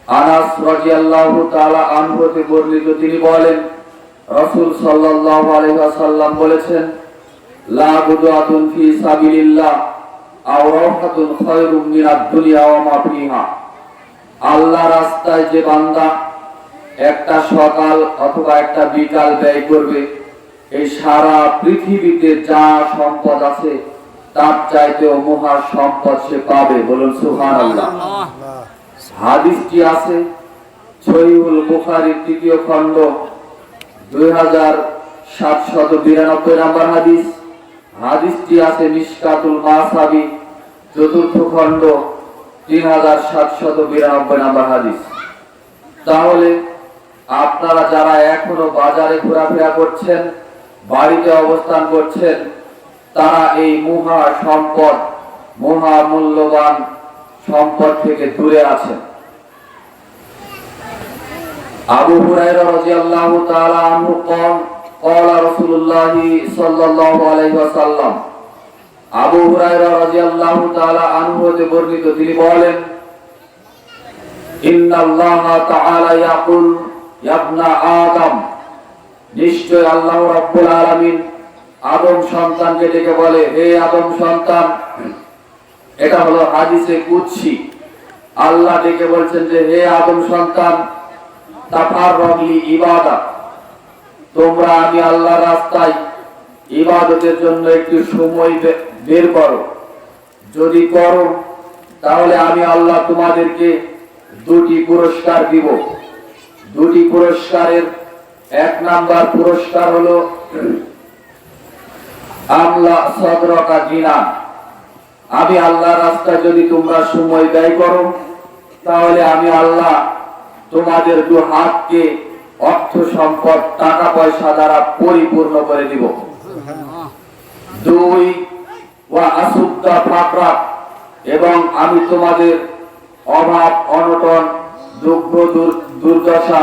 আনাস রাদিয়াল্লাহু তাআলা আনহু হতে বর্ণিত, তিনি বলেন রাসূল সাল্লাল্লাহু আলাইহি ওয়াসাল্লাম বলেছেন, লা গুদওয়াতুন ফি সাবিলিল্লাহ আও রাওহাতুন খায়রুম মিনাদ দুনিয়া ওয়া মা ফিহা। আল্লাহর রাস্তায় যে বান্দা একটা সকাল অথবা একটা বিকাল ব্যয় করবে, এই সারা পৃথিবীতে যা সম্পদ আছে তার চাইতেও মহা সম্পদ সে পাবে। বলুন সুবহানাল্লাহ। হাদিসটি আছে সহিহুল বুখারীর 3য় খণ্ড 2792 নম্বর হাদিস। হাদিসটি আছে মিশকাতুল মাসাবি 4th খণ্ড 3792 নম্বর হাদিস। তাহলে আপনারা যারা এখনো বাজারে ঘোরাফেরা করছেন, বাড়িতে অবস্থান করছেন, তারা এই মহা সম্পদ, মহা মূল্যবান সম্পদ থেকে দূরে আছেন। আবু হুরায়রা রাদিয়াল্লাহু তাআলা আনহু قال رسول الله صلى الله عليه وسلم। আবু হুরায়রা রাদিয়াল্লাহু তাআলা আনহু হতে বর্ণিত, তিনি বলেন, ইন্নাল্লাহা তাআলা ইয়াকুল ইয়া ইবনা আদম, নিশ্চয় আল্লাহ রাব্বুল আলামিন আদম সন্তানকে ডেকে বলে, হে আদম সন্তান। এটা হলো হাদিসে কুদসি। আল্লাহ ডেকে বলছেন যে, হে আদম সন্তান, তাফাররগলি ইবাদত, তোমরা আমি আল্লাহর রাস্তায় ইবাদতের জন্য একটু সময় বের করো। যদি করো তাহলে আমি আল্লাহ তোমাদেরকে 2টি পুরস্কার দিব। 2টি পুরস্কারের 1 নাম্বার পুরস্কার হলো আমলা সদরকা জিনান, আমি আল্লাহর রাস্তায় যদি তোমরা সময় ব্যয় করো তাহলে আমি আল্লাহ তোমাদের 2 হাতকে অর্থ সম্পদ, টাকা পয়সা দ্বারা পরিপূর্ণ করে দিব। 2 ওয়া আসুদ্দা ফাকরা, এবং আমি তোমাদের অভাব, অনটন, দুঃখ, দুর্দশা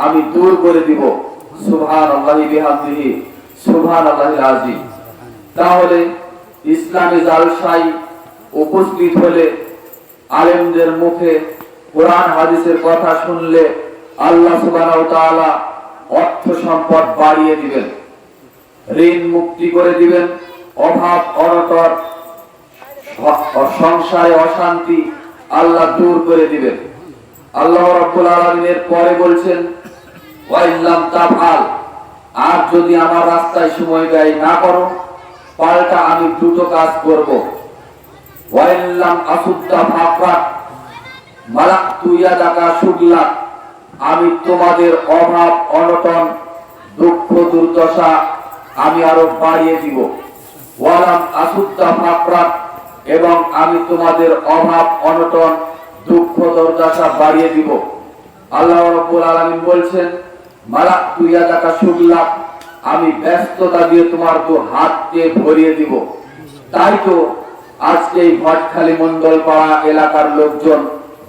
আমি দূর করে দিব। সুবহানাল্লাহি বিহামদিহি সুবহানাল্লাহিল আযীম। তাহলে ইসলামী জালসায় উপস্থিত হলে, আলেমদের মুখে কোরআন হাদিসের কথা শুনলে আল্লাহ সুবহানাহু ওয়া তাআলা অর্থ সম্পদ বাড়িয়ে দিবেন, ঋণ মুক্তি করে দিবেন, অভাব অনটন, সংসারে অশান্তি আল্লাহ দূর করে দিবেন। আল্লাহ রাব্বুল আলামিনের পরে বলছেন, ওয়া ইল্লাম তাফআল, আর যদি আমার রাস্তায় সময় ব্যয় না করো, পাল্টা আমি দ্রুত কাজ করব। ওয়া ইল্লাম আসুদ্দা ফাকরা মালাকতু ইয়াদাকা শুগলা, আমি তোমাদের অভাব অনটন, দুঃখ দুর্দশা আমি আরো বাড়িয়ে দিব। ওয়ালাম আসুদ্দা ফাকরা, এবং আমি তোমাদের অভাব অনটন, দুঃখ দুর্দশা বাড়িয়ে দিব। আল্লাহ রাব্বুল আলামিন বলছেন, মালাকতু ইয়াদাকা শুগলা, আমি ব্যস্ততা দিয়ে তোমার 2 হাতকে ভরিয়ে দিব। তাই তো আজকে এই ভটখালি মন্ডলপাড়া এলাকার লোকজন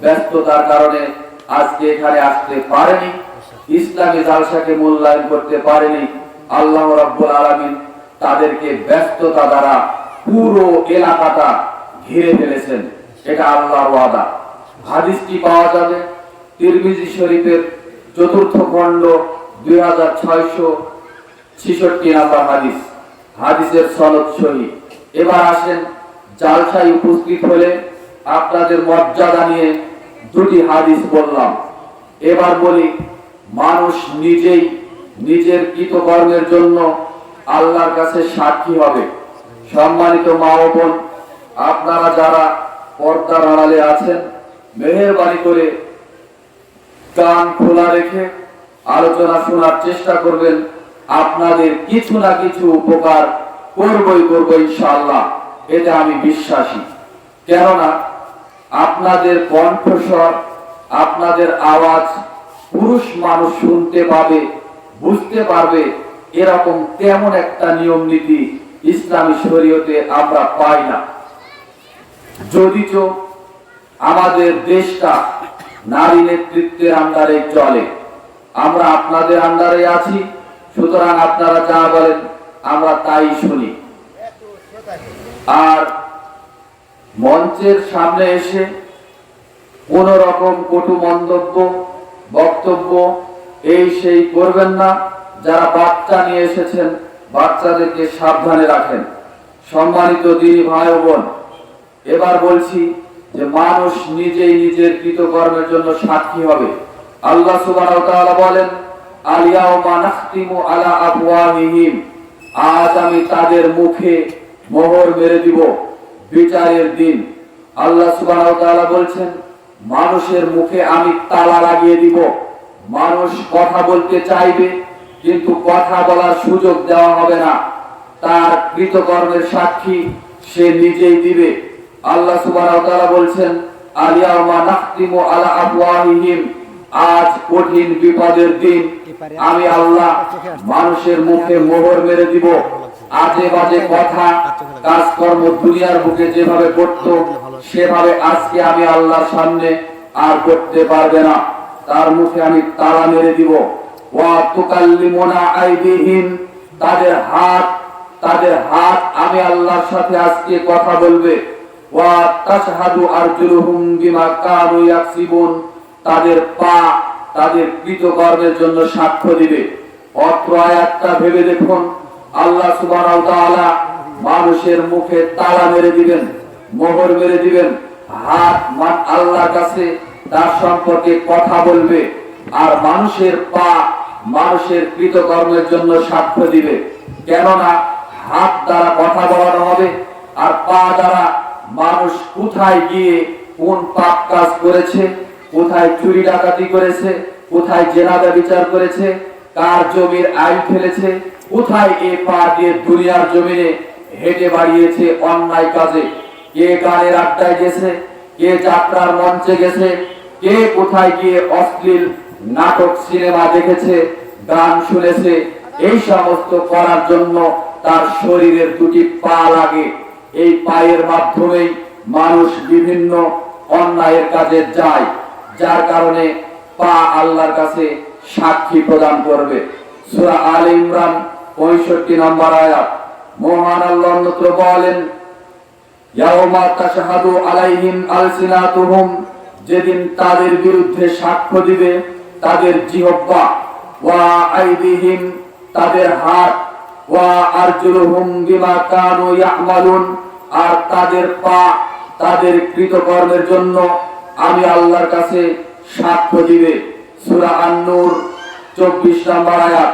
ব্যস্ততার কারণে আজকে এখানে আসতে পারেনি, ইসলামী জালসাকে মূল্যায়ন করতে পারেনি। আল্লাহ রাব্বুল আলামিন তাদেরকে ব্যস্ততা দ্বারা পুরো এলাকাটা ঘিরে ফেলেছেন। এটা আল্লাহর ওয়াদা। হাদিসটি পাওয়া যাবে তিরমিজি শরীফের 4th খণ্ড 2666 নম্বর হাদিস। হাদিসের সনদ সহিহ। এবার আসেন, জালসায় উপস্থিত হলে আপনাদের মর্যাদা নিয়ে 2টি হাদিস বললাম। এবার বলি, মানুষ নিজেই নিজের কৃতকর্মের জন্য আল্লাহর কাছে সাক্ষী হবে। সম্মানিত মা ও বোন, আপনারা যারা পর্দার আড়ালে আছেন, মেহেরবানি করে কান খোলা রেখে আলোচনা শোনার চেষ্টা করবেন। আপনাদের কিছু না কিছু উপকার করবই ইনশাআল্লাহ, এটা আমি বিশ্বাসী। কেননা আপনাদের কণ্ঠস্বর, আপনাদের আওয়াজ পুরুষ মানুষ শুনতে পাবে, বুঝতে পারবে, এরকম তেমন একটা নিয়ম নীতি ইসলামী শরীয়তে আমরা পাই না। যদিচ আমাদের দেশটা নারী নেতৃত্বের আন্ডারে চলে, আমরা আপনাদের আন্ডারে আছি, সুতরাং আপনারা যা বলেন আমরা তাই শুনি। আর মঞ্চের সামনে এসে কোন রকম কটু মন্তব্য বক্তব্য এই সেই করবেন না। যারা বাচ্চা নিয়ে এসেছেন বাচ্চাদেরকে সাবধানে রাখেন। সম্মানিত দিনী ভাই ও বোন, এবার বলছি যে মানুষ নিজেই নিজের কৃতকর্মের জন্য সাক্ষী হবে। আল্লাহ সুবহানাহু ওয়া তাআলা বলেন, আল-ইয়াওমা নাখতিমু আলা আফওয়াহিহিম, আজ আমি তাদের মুখে মোহর মেরে দিব বিচারের দিন। আল্লাহ সুবহানাহু ওয়া তাআলা বলছেন, মানুষের মুখে আমি তালা লাগিয়ে দিব। মানুষ কথা বলতে চাইবে কিন্তু কথা বলার সুযোগ দেওয়া হবে না। তার কৃতকর্মের সাক্ষী সে নিজেই দিবে। আল্লাহ সুবহানাহু ওয়া তাআলা বলছেন, আল-ইয়াওমা নাখতিমু আলা আফওয়াহিহিম, আজ কঠিন বিপদের দিন আমি আল্লাহ মানুষের মুখে মোহর মেরে দিব। আজে বাজে কথা কাজকর্ম দুনিয়ার বুকে যেভাবে করত সেভাবে আজকে আমি আল্লাহর সামনে আর করতে পারবে না। তার মুখে আমি তালা মেরে দিব। ওয়া তুকাল্লিমুনা আইদিহিম, তাদের হাত আমি আল্লাহর সাথে আজকে কথা বলবে। ওয়া তাশহাদু আরজুলুহুম বিমা কানু ইয়াকসিবুন, তাদের পা তাদের কৃতকর্মের জন্য সাক্ষ্য দিবে। অত্র আয়াতটা ভেবে দেখুন, আল্লাহ সুবহানাহু ওয়া তাআলা মানুষের মুখে তালা মেরে দিবেন, মোহর মেরে দিবেন। হাত আল্লাহর কাছে তার সম্পর্কে কথা বলবে, আর মানুষের পা মানুষের কৃতকর্মের জন্য সাক্ষ্য দিবে। কেননা হাত দ্বারা কথা বলানো হবে, আর পা দ্বারা মানুষ কোথায় গিয়ে কোন পাপ কাজ করেছে, কোথায় চুরি ডাকাতি করেছে, কোথায় জেনা ব্যভিচার করেছে, কার জমির আইল ফেলেছে, কোথায় এ পা দিয়ে দুনিয়ার জমিনে হেঁটে বাড়িয়েছে অন্যায় কাজে, কে গানের আড্ডায় গেছে, কে যাত্রার মঞ্চে গেছে, কে কোথায় গিয়ে অশ্লীল নাটক সিনেমা দেখেছে, গান শুনেছে। এই সমস্ত করার জন্য তার শরীরের দুটি পা লাগে। এই পায়ের মাধ্যমেই মানুষ বিভিন্ন অন্যায়ের কাজে যায়, যার কারণে পা আল্লাহর কাছে সাক্ষী প্রদান করবে। সূরা আলে ইমরান 65 নম্বর আয়াত। মহান আল্লাহ অন্যত্র বলেন, ইয়াওমা তাশহাদু আলাইহিম আলসিনাতুহুম, যেদিন তাদের বিরুদ্ধে সাক্ষ্য দিবে তাদের জিহ্বা, ওয়া আইদিহিম, তাদের হাত, ওয়া আরজুলুহুম বিমা কানু ইয়ামালুন, আর তাদের পা তাদের কৃতকর্মের জন্য আমি আল্লাহর কাছে সাক্ষ্য দিবে। সূরা আন-নূর 24 নম্বর আয়াত।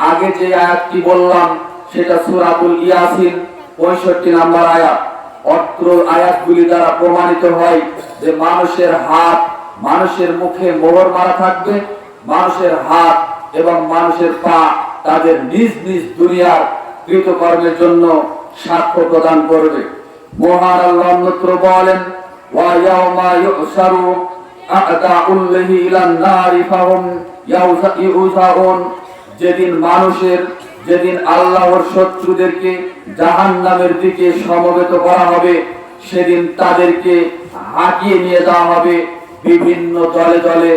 আগে যে আয়াতটি বললাম সেটা সূরাতুল ইয়াসিন 65 নম্বর আয়াত। অত্র আয়াতগুলি দ্বারা প্রমাণিত হয় যে মানুষের হাত মানুষের মুখে মোহর মারা থাকবে, মানুষের হাত এবং মানুষের পা তাদের নিজ নিজ দুনিয়ার কৃতকর্মের জন্য সাক্ষ্য প্রদান করবে। মহান আল্লাহ অন্যত্র বলেন, ওয়া ইয়াওমা ইউসারু আ'দাউল্লাহি ইলান নারি ফাহুম ইউজাউন, যেদিন আল্লাহর শত্রুদেরকে জাহান্নামের দিকে সমবেত করা হবে, সেদিন তাদেরকে হাঁকিয়ে নিয়ে যাওয়া হবে বিভিন্ন দলে দলে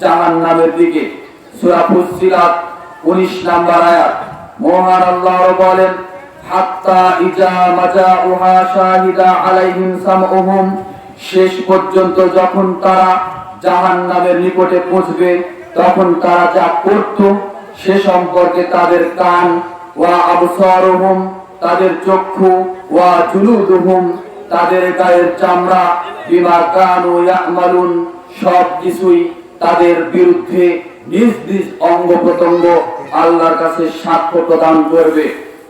জাহান্নামের দিকে। সূরা ফুসসিলাত 19 নম্বর আয়াত। মহান আল্লাহ বলেন, হাত্তা ইজা মাজাউহা শাহিদা আলাইহিম সামউহুম, শেষ পর্যন্ত যখন তারা জাহান্নামের নিকটে পৌঁছবে তখন তারা যা করত সে সম্পর্কে তাদের কান, ওয়া আবসারুহুম, তাদের চক্ষু, ওয়া জুলুদুহুম, তাদের গায়ের চামড়া, বিমা কানু ইয়ামালুন, সব কিছুই তাদের বিরুদ্ধে নিজ নিজ অঙ্গ প্রত্যঙ্গ আল্লাহর কাছে সাক্ষ্য প্রদান করবে।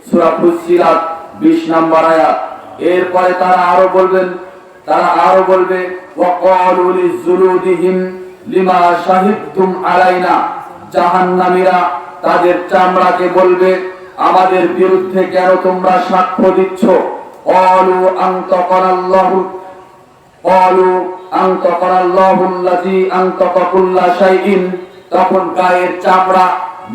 সূরা ফুসসিলাত 20 নম্বর আয়াত। এরপরে তারা আরো বলবে ওয়া ক্বালু লিজুলুদিহিম লিমা শাহিদতুম আলাইনা, জাহান্নামীরা তাদের চামড়াকে বলবে, আমাদের বিরুদ্ধে কেন তোমরা সাক্ষ্য দিচ্ছ? ক্বালু আনতাকাল্লাহু আল্লাযী আনতাকা কুল্লা শাইইন, তখন গায়ের চামড়া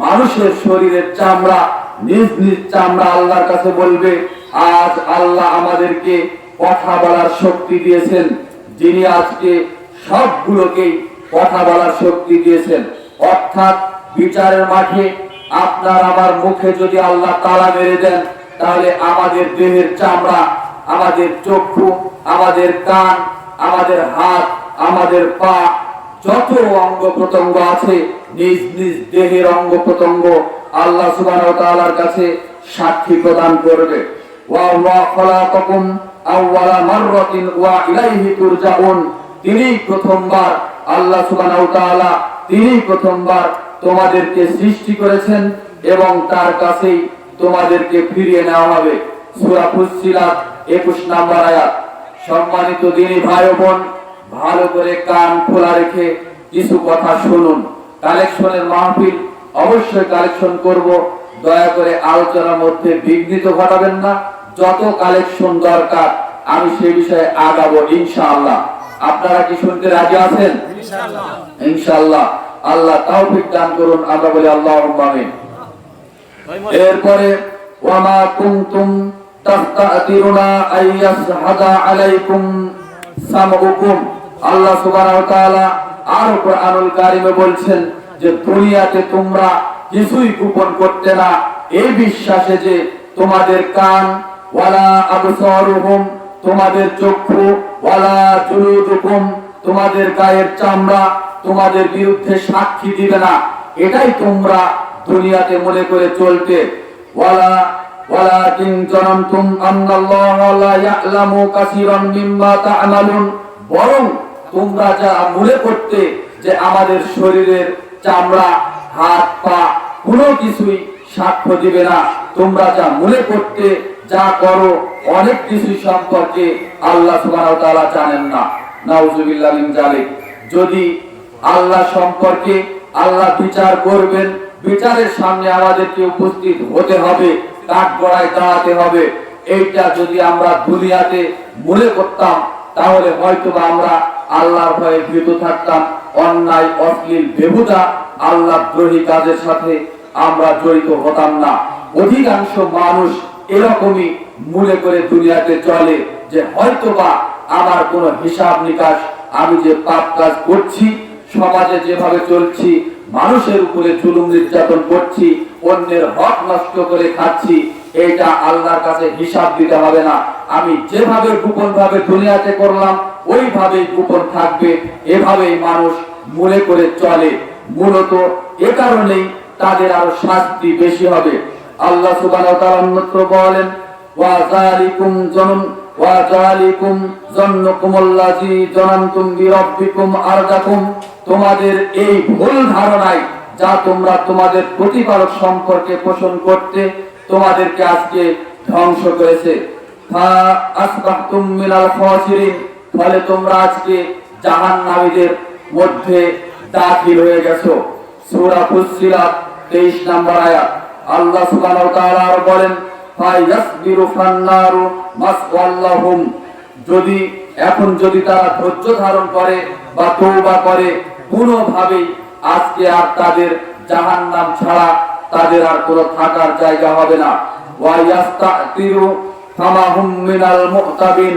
মানুষের শরীরের চামড়া নিজ নিজ চামড়া আল্লাহর কাছে বলবে, আজ আল্লাহ আমাদেরকে কথা বলার শক্তি দিয়েছেন, যিনি আজকে সবগুলোকেই কথা বলার শক্তি দিয়েছেন। অর্থাৎ বিচারের মাঠে আপনার আমার মুখে যদি আল্লাহ তালা মেরে দেন, তাহলে আমাদের দেহের চামড়া, আমাদের চক্ষু, আমাদের কান, আমাদের হাত আমাদের পা যত অঙ্গ প্রত্যঙ্গ আছে নিজ নিজ দেহের অঙ্গ প্রত্যঙ্গ আল্লাহ সুবহানাহু ওয়া তাআলার কাছে সাক্ষী প্রদান করবে। ওয়া আল্লাহ খালাকাকুম আউওয়ালা মাররাতিন ওয়া ইলাইহি তুরজাউন। তিনি প্রথমবার আল্লাহ সুবহানাহু ওয়া তাআলা তিনি প্রথমবার তোমাদেরকে সৃষ্টি করেছেন এবং তার কাছেই তোমাদেরকে ফিরিয়ে নেওয়া হবে। সূরা ফুসসিলাত 21 নম্বর আয়াত। সম্মানিত দিনী ভাই ও বোন, ভালো করে কান খোলা রেখে কিছু কথা শুনুন। কালেকশনের মাহফিল অবশ্যই কালেকশন করব, দয়া করে আলোচনার মধ্যে বিঘ্নিত ঘটাবেন না। যত কালেকশন দরকার আমি সেই বিষয়ে আগাবো ইনশাআল্লাহ। আপনারা কি শুনতে রাজি আছেন? ইনশাআল্লাহ। ইনশাআল্লাহ। আল্লাহ তৌফিক দান করুন, আমরা বলি আল্লাহুম্মা আমিন। এরপরে ওয়ামা কুনতুম তাস্তাতিরুনা আইয়াসহাদা আলাইকুম সামউকুম। আল্লাহ সুবহানাহু ওয়া তাআলা আর কোরআনুল কারীমে বলছেন যে দুনিয়াতে তোমরা কিছুই গোপন করতে না এই বিশ্বাসে যে তোমাদের কান, ওয়ালা আবসারুহুম তোমাদের চক্ষু, ওয়ালা জুলুদুকুম তোমাদের গায়ের চামড়া তোমাদের বিরুদ্ধে সাক্ষী দিবে না, এটাই তোমরা দুনিয়াতে মনে করে চলতে। ওয়ালাকিন জানানতুম আন্নাল্লাহা লা ইয়ালামু কাসীরাম মিম্মা তা'মালুন। বরং তোমরা যা মনে করতে যে আমাদের শরীরের চামড়া, হাত, পা কোনো কিছুই সাক্ষ্য দিবে না, তোমরা যা মনে করতে যা করো অনেক কিছু সম্পর্কে আল্লাহ সুবহানাহু ওয়া তাআলা জানেন না। নাউযুবিল্লাহ মিন যালিক। যদি আল্লাহ সম্পর্কে আল্লাহ বিচার করবেন, বিচারের সামনে আমাদেরকে উপস্থিত হতে হবে, কাঠগড়ায় দাঁড়াতে হবে, এইটা যদি আমরা দুনিয়াতে মনে করতাম তাহলে হয়তোবা আমরা আল্লাহর ভয়ে ভীত থাকতাম, অন্যায় অশ্লীল বেহুদা আল্লাহ দ্রোহী কাজের সাথে আমরা জড়িত হতাম না। অধিকাংশ মানুষ এরকমই মনে করে দুনিয়াতে চলে যে হয়তোবা আমার কোনো হিসাব নিকাশ, আমি যে পাপ কাজ করছি, সমাজে যেভাবে চলছি, মানুষের উপরে জুলুম নির্যাতন করছি, অন্যের হক নষ্ট করে খাচ্ছি, এটা আল্লাহর কাছে হিসাব দিতে হবে না। আমি যেভাবে গোপন ভাবে দুনিয়াতে করলাম ওইভাবেই গোপন থাকবে, এভাবেই মানুষ মনে করে চলে। মূলত এ কারণেই তাদের আরো শাস্তি বেশি হবে। আল্লাহ সুবহানাহু ওয়া তাআলা অন্যত্র বলেন, ওয়া যালিকুম যন্নুকুমুল্লাযী যানানতুম বিরাব্বিকুম আরদাকুম। তোমাদের এই ভুল ধারণায় যা তোমরা তোমাদের প্রতিপালক সম্পর্কে পোষণ করতে, তোমাদেরকে আজকে ধ্বংস করেছে। ফা আসবাহতুম মিনাল খাসিরিন। ফলে তোমরা আজকে জাহান্নামীদের মধ্যে দাখিল হয়ে গেছো। সূরা ফুসসিলাত 23 নম্বর আয়াত। আল্লাহ সুবহানাহু ওয়া তাআলা বলেন, ফায়াসবিরু ফান্নারু মাসওয়াল্লাহুম। যদি তারা ধৈর্য ধারণ করে বা তওবা করে, কোনোভাবেই আজকে আর তাদের জাহান্নাম ছাড়া তাদের আর কোনো থাকার জায়গা হবে না। ওয়া ইয়াস্তাতিরু ফামাহুম মিনাল মুতাবিন।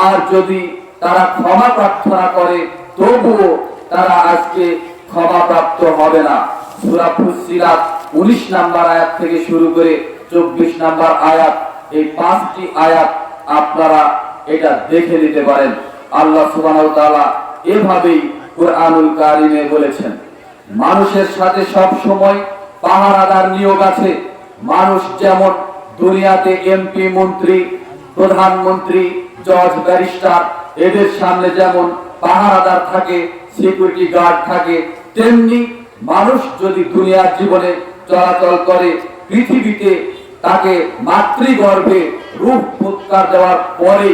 আর যদি তারা ক্ষমা প্রার্থনা করে তবুও তারা আজকে ক্ষমা প্রাপ্ত হবে না। সূরা ফুসসিলাত 19 নম্বর আয়াত থেকে শুরু করে 24 নম্বর আয়াত, এই 5টি আয়াত আপনারা এটা দেখে নিতে পারেন। আল্লাহ সুবহানাহু ওয়া তাআলা এভাবেই কুরআনুল কারীমে বলেছেন। মানুষের সাথে সব সময় পাহারাদার নিয়োগ আছে। মানুষ যেমন দুনিয়াতে এমপি, মন্ত্রী, প্রধানমন্ত্রী, জজ, ব্যারিস্টার এদের সামনে যেমন পাহারাদার থাকে, সিকিউরিটি গার্ড থাকে, তেমনি মানুষ যদি দুনিয়ার জীবনে চলাচল করে, পৃথিবীতে তাকে মাতৃগর্ভে রূহ ফুৎকার দেওয়ার পরে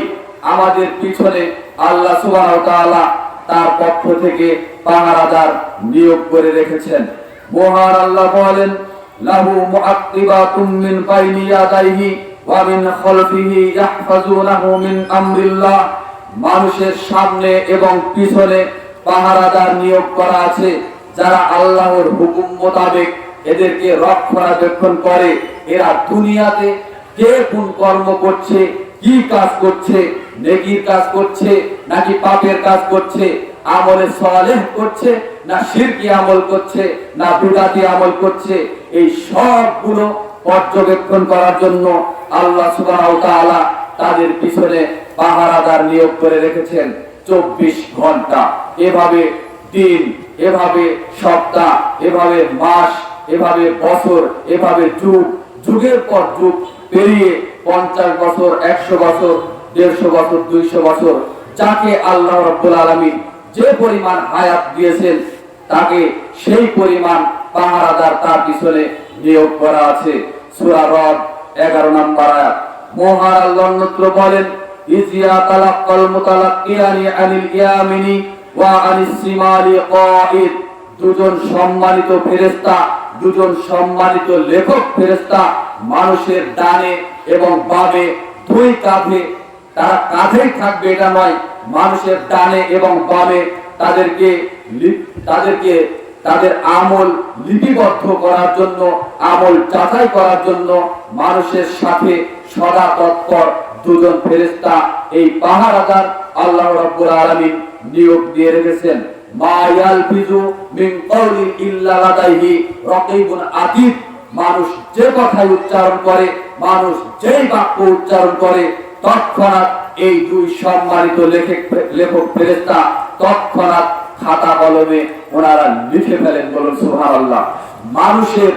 আমাদের পিছনে আল্লাহ সুবহানাহু ওয়া তাআলা তার পক্ষ থেকে পাহারাদার নিয়োগ করে রেখেছেন। মহান আল্লাহ বলেন, লাহু মুআক্কিবাতুম মিন বাইনি ইয়াদাইহি ওয়া মিন খালফিহি ইয়াহফাজুনাহু মিন আমরিল্লাহ। মানুষের সামনে এবং পিছনে পাহারাদার নিয়োগ করা আছে, যারা আল্লাহর হুকুম মোতাবেক এদেরকে রক্ষণাবেক্ষণ করে। এরা দুনিয়াতে কে কোন কর্ম করছে, কি কাজ করছে, নেকির কাজ করছে নাকি পাপের কাজ করছে, আমলে সালেহ করছে না শিরকি আমল করছে না বিদআতি আমল করছে, এই সবগুলো পর্যবেক্ষণ করার জন্য আল্লাহ সুবহানাহু ওয়া তাআলা তাদের পিছনে পাহারাদার নিয়োগ করে রেখেছেন। 24 ঘন্টা। এভাবে দিন, এভাবে সপ্তাহ, এভাবে মাস, এভাবে বছর, এভাবে যুগ, যুগের পর যুগ পেরিয়ে 50 বছর, 100 বছর, 150 বছর, 200 বছর, যাকে আল্লাহ রাব্বুল আলামিন যে পরিমাণ হায়াত দিয়েছেন তাকে সেই পরিমাণ পাহারাদার তার পিছনে নিয়োগ করা আছে। সূরা রদ 11 নম্বর আয়াত। মহান আল্লাহ নূত্র বলেন, ইজিয়া তালাক্কাল মুতালাক্কিয়ানি আনিল ইয়ামিনি ওয়া আনিস শিমালি কাঈদ। দুজন সম্মানিত ফেরেশতা, দুজন সম্মানিত লেখক ফেরেশতা মানুষের ডানে এবং বামে, দুই কাঁধে, তারা কাঁধেই থাকবে এটা নয়, মানুষের ডানে এবং বামে তাদেরকে তাদের আমল লিপিবদ্ধ করার জন্য, আমল যাচাই করার জন্য মানুষের সাথে সদা তৎপর দুজন ফেরেশতা এই পাহারাদার আল্লাহ রাব্বুল আলামিন নিয়োগ দিয়ে রেখেছেন। মা ইয়ালফিজু মিন কাউলিন ইল্লা লাদাইহি রাকিবুন আতীদ। মানুষ যে কথাই উচ্চারণ করে, মানুষ যেই বাক্য উচ্চারণ করে, তৎক্ষণাৎ এই দুই সম্মানিত লেখক ফেরেশতা তৎক্ষণাৎ খাতা কলমে ওনারা লিখে ফেলেন। বলুন সুবহানাল্লাহ। মানুষের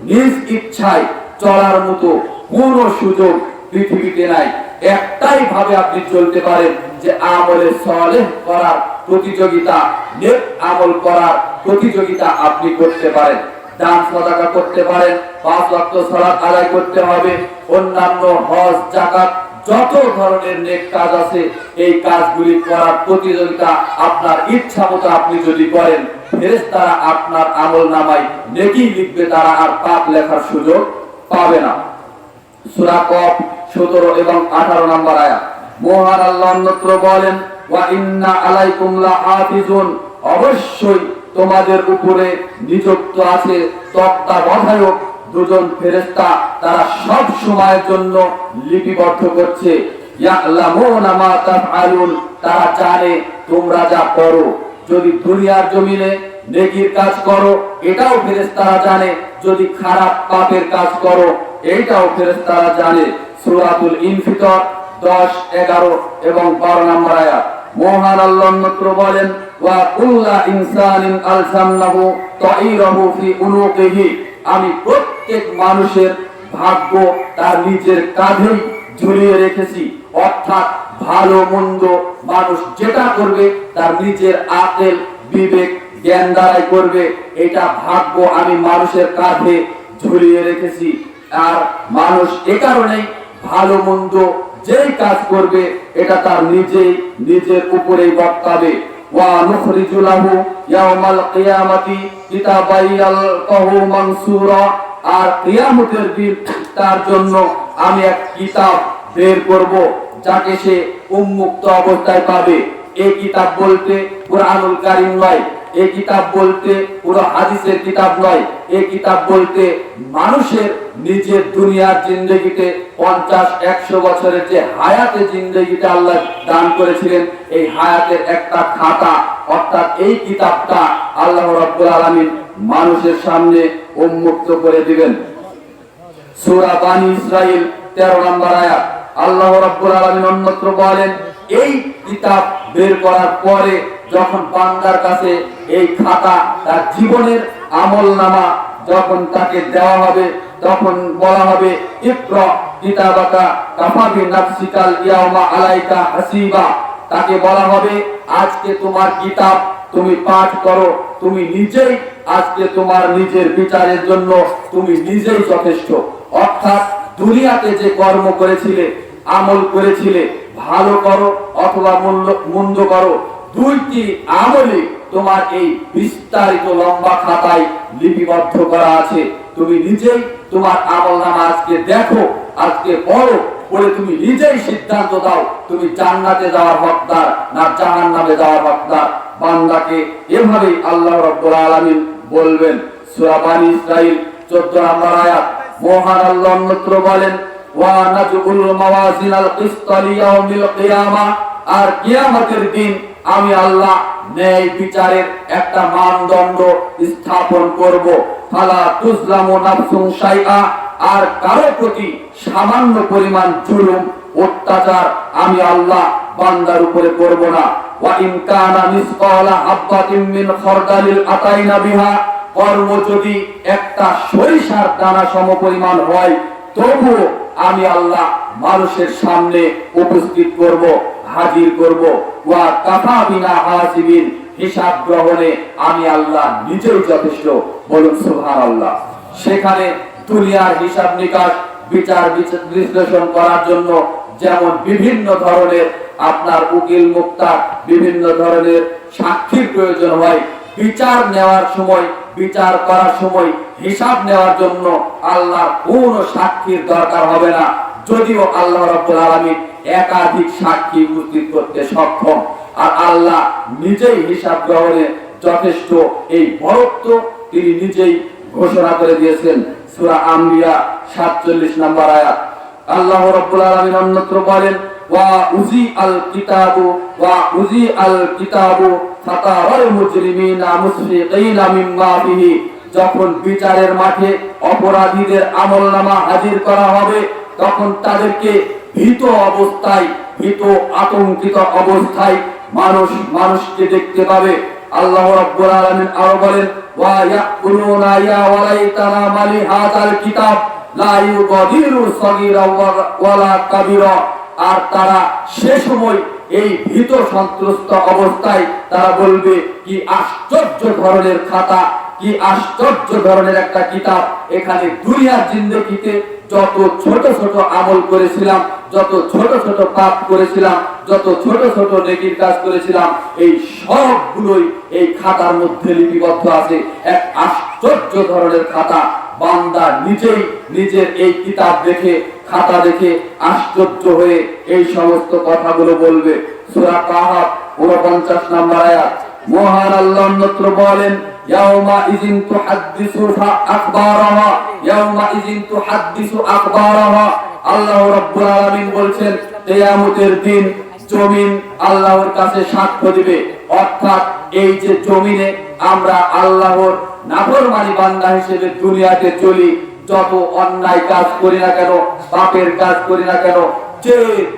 নিজ ইচ্ছায় চলার মতো কোন সুযোগ পৃথিবীতে নাই। একটাই ভাবে আপনি চলতে পারেন যে আমলে সালেহ করার প্রতিযোগিতা, নেক আমল করার প্রতিযোগিতা আপনি করতে পারেন। দান সাদাকা করতে পারেন, 5 ওয়াক্ত সালাত আদায় করতে হবে, অন্যান্য হজ যাকাত যত ধরনের নেক কাজ আছে এই কাজগুলি করার প্রতিযোগিতা আপনার ইচ্ছা মতো আপনি যদি করেন, ফেরেশতারা আপনার আমলনামায় নেকি লিখবে, তারা আর পাপ লেখার সুযোগ পাবে না। সূরা কফ 17 এবং 18 নম্বর আয়াত। মহান আল্লাহ অন্যত্র বলেন, ওয়া ইন্না আলাইকুম লাহাফিজুন। অবশ্যই তোমাদের উপরে নিযুক্ত আছে তত্ত্বাবধায়ক দুজন ফেরেশতা, তারা সব সময়ের জন্য লিপিবদ্ধ করছে। ইয়ালামুনা মা তাফআলুন। তারা জানে তোমরা যা করো। যদি দুনিয়ার জমিনে নেকির কাজ করো এটাও ফেরেশতারা জানে, যদি খারাপ পাপের কাজ করো এইটাও ফেরেশতারা জানে। সূরাতুল ইনফিতর 10, 11 এবং 12 নম্বর আয়াত। মহান আল্লাহ নূত্র বলেন, ওয়া কুল্লা ইনসানিন আলসামনাহু তাইরাহু ফি উনুকিহি। আমি প্রত্যেক মানুষের ভাগ্য তার নিজের কাঁধেই ঝুলিয়ে রেখেছি। অর্থাৎ ভালো মন্দ মানুষ যেটা করবে তার নিজের আকল, বিবেক, জ্ঞান দ্বারাই করবে। এটা ভাগ্য আমি মানুষের কাঁধে ঝুলিয়ে রেখেছি। আর মানুষ এ কারণেই ভালো মন্দ যেই কাজ করবে এটা তার নিজের উপরেই বর্তাবে। ওয়া নুখরিজু লাহু ইয়াওমাল কিয়ামাতি কিতাবান ইয়ালকাহু মানসুরা। আর কিয়ামতের দিন তার জন্য আমি এক কিতাব বের করব যাকে সে উন্মুক্ত অবস্থায় পাবে। এই কিতাব বলতে কুরআনুল কারীম নয়, এই কিতাব বলতে পুরো হাদিসের কিতাব নয়, এই কিতাব বলতে মানুষের নিজের দুনিয়ার জিন্দেগিতে 50-100 বছরের যে হায়াতে জিন্দেগিতে আল্লাহ দান করেছিলেন এই হায়াতের একটা খাতা। অর্থাৎ এই কিতাবটা আল্লাহ রাব্বুল আলামিন মানুষের সামনে উন্মুক্ত করে দিবেন। সূরা বানী ইসরাঈল 13 নম্বর আয়াত। আল্লাহ রাব্বুল আলামিন অন্যত্র বলেন, এই কিতাব বের করার পরে যখন বান্দার কাছে এই খাতা, তার জীবনের আমলনামা যখন তাকে দেওয়া হবে তখন বলা হবে, ইকরা কিতাবাকা কাফা বিনাফসিকাল ইয়াওমা আলাইকা হাসিবা। তাকে বলা হবে, আজকে তোমার কিতাব তুমি পাঠ করো, তুমি নিজেই আজকে তোমার নিজের বিচারের জন্য তুমি নিজেই যথেষ্ট। অর্থাৎ দুনিয়াতে যে কর্ম করেছিলে, আমল করেছিলে, ভালো করো অথবা মন্দ করো, দুইটি আমলই তোমার এই বিস্তারিত লম্বা খাতায় লিপিবদ্ধ করা আছে। তুমি নিজেই তোমার আমলনামা আজকে দেখো, আজকে পড়ো, পড়ে তুমি নিজেই সিদ্ধান্ত দাও তুমি জান্নাতে যাওয়ার হকদার না জাহান্নামে যাওয়ার হকদার। বান্দাকে এভাবেই আল্লাহ রাব্বুল আলামিন বলবেন। সূরা বানী ইসরাঈল 14 নম্বর আয়াত। মহান আল্লাহ অন্যত্র বলেন, ওয়া নাজুল মাওয়াজিনাল কিসতা লিয়াউমিল কিয়ামা। আর কিয়ামতের দিন আমি আল্লাহ ন্যায় বিচারের একটা মানদণ্ড স্থাপন করব। ফালা তুজলামু নাফসুন শাইআ। আর কারো প্রতি সামান্য পরিমাণ জুলুম, অত্যাচার আমি আল্লাহ বান্দার উপরে করব না। ওয়া ইন কানা মিসকালা হাববাতিন মিন খারদালিল আতাইনা বিহা, কর্ম যদি একটা সরিষার দানা সমপরিমাণ হয় তবুও আমি আল্লাহ মানুষের সামনে উপস্থিত করব, হাজির করব। ওয়া কাফা বিনা হাসিবিন, হিসাব গ্রহণে আমি আল্লাহ নিজেই যথেষ্ট। বলুন সুবহানাল্লাহ। সেখানে দুনিয়ার হিসাব নিকাশ, বিচার বিশ্লেষণ করার জন্য যেমন বিভিন্ন ধরনের আপনার উকিল মুক্তার, বিভিন্ন ধরনের সাক্ষীর প্রয়োজন হয়, বিচার নেওয়ার সময়, বিচার করার সময় হিসাব নেওয়ার জন্য আল্লাহর কোনো সাক্ষীর দরকার হবে না, যদিও আল্লাহ রাব্বুল আলামিন একাধিক সাক্ষী উপস্থিত করতে সক্ষম। আর আল্লাহ নিজেই হিসাব গ্রহণে যথেষ্ট, এই বরত্ব তিনি নিজেই ঘোষণা করে দিয়েছেন। সূরা আম্বিয়া 47 নম্বর আয়াত। আল্লাহ রাব্বুল আলামিন অন্যত্র বলেন, ওয়া উজি আল কিতাবু ওয়া উজি আল কিতাবু ফাতারাল মুজরিমিনা মুশফিকিনা মিম্মা ফিহি, যখন বিচারের মাঠে অপরাধীদের আমলনামা হাজির করা হবে তখন তাদেরকে ভীত অবস্থায়, ভীত আতঙ্কিত অবস্থায় মানুষকে দেখতে পাবে। আল্লাহ রাব্বুল আলামিন আরো বলেন, ওয়া ইয়াকুলুনা ইয়া ওয়ালাইতানা মালি হাযাল কিতাব লা ইউগাদিরু সাগীরা ওয়ালা কাবীরা, আর তারা সে সময় এই ভীত সন্ত্রস্ত অবস্থায় তারা বলবে, কি আশ্চর্য ধরনের খাতা, কি আশ্চর্য ধরনের একটা কিতাব। এখানে দুনিয়ার জিন্দেগিতে যত ছোট ছোট আমল করেছিলাম, যত ছোট ছোট পাপ করেছিলাম, যত ছোট ছোট নেকির কাজ করেছিলাম, এই সবগুলোই এই খাতার মধ্যে লিপিবদ্ধ আছে। এক আশ্চর্য ধরনের খাতা। বান্দা নিজেই নিজের এই কিতাব দেখে, খাতা দেখে আশ্চর্য হয়ে এই সমস্ত কথাগুলো বলবে। সূরা কাহাফ 49 নম্বর আয়াত। মহান আল্লাহ অন্যত্র বলেন, ইয়াউমা ইযিন তুহাদ্দিসু আখবারাহা, ইয়াউমা ইযিন তুহাদ্দিসু আখবারাহা। আল্লাহ রাব্বুল আলামিন বলছেন, কিয়ামতের দিন জমিন আল্লাহর কাছে সাক্ষ্য দিবে। অর্থাৎ এই যে জমিনে আমরা আল্লাহর নাফরমানি বান্দা হিসেবে দুনিয়াতে চলি, যত অন্যায় কাজ করি না কেন, পাপের কাজ করি না কেন,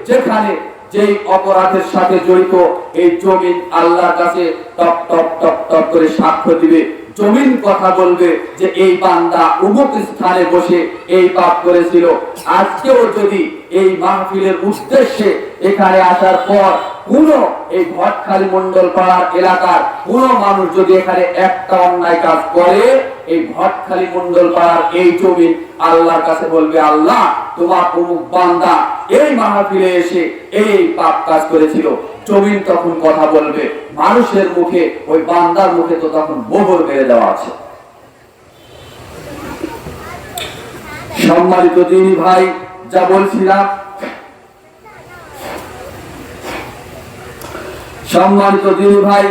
যেখানে যেই অপরাধের সাথে জড়িত, এই জমিন আল্লাহর কাছে টপ টপ টপ টপ করে সাক্ষ্য দিবে। জমিন কথা বলবে যে এই বান্দা অমুক স্থানে বসে এই পাপ করেছিল। আজকেও যদি এই মাহফিলের উদ্দেশ্যে এখানে আসার পর কোন এই ভটখালি মন্ডল পাড়ার এলাকার কোন মানুষ যদি এখানে একটা অন্যায় কাজ করে, এই ভটখালি মন্ডল পাড়ার এই জমিন আল্লাহর কাছে বলবে, আল্লাহ তোমার অমুক বান্দা এই মাহফিলে এসে এই পাপ কাজ করেছিল। জমিন তখন কথা বলবে, মানুষের মুখে, ওই বান্দার মুখে তো তখন মোহর মেরে দেওয়া আছে। সম্মানিত দিনী ভাই, যা বলছিলাম, সম্মানিত দিনী ভাই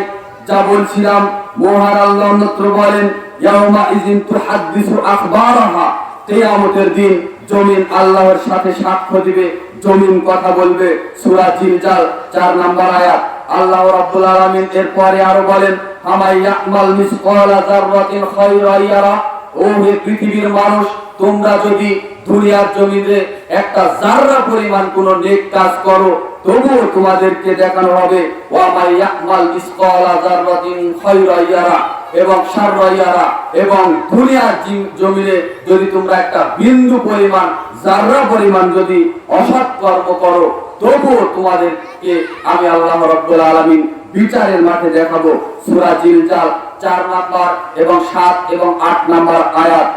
যা বলছিলাম, মহান আল্লাহ অন্যত্র বলেন, ইয়াউমা ইযিন তুহাদ্দিসু আখবারাহা, কিয়ামতের দিন জমিন আল্লাহর সাথে সাক্ষ্য দিবে, জমিন কথা বলবে। সূরা জিলজাল 4 নম্বর আয়াত। আল্লাহ রাব্বুল আলামিন এরপরে আরো বলেন, হামাই ইয়ামাল মিসকালা যাররাতিন খায়রান ইয়ারা, ও হে পৃথিবীর মানুষ, তোমরা যদি দুনিয়ার জমিনে একটা জাররা পরিমাণ কোন নেক কাজ করো তবুও তোমাদেরকে দেখানো হবে, ওয়া মাই ইয়ামাল মিসকালা যাররাতিন খায়রান ইয়ারা এবং শাররান ইয়ারা, এবং দুনিয়ার জমিনে যদি তোমরা একটা বিন্দু পরিমাণ, জাররা পরিমাণ যদি অসৎ কর্ম করো তবুও তোমাদেরকে আমি আল্লাহ রাব্বুল আলামিন বিচারের মাঠে দেখাবো। সূরা জিলজাল 4 নম্বর এবং 7 এবং 8 নম্বর আয়াত।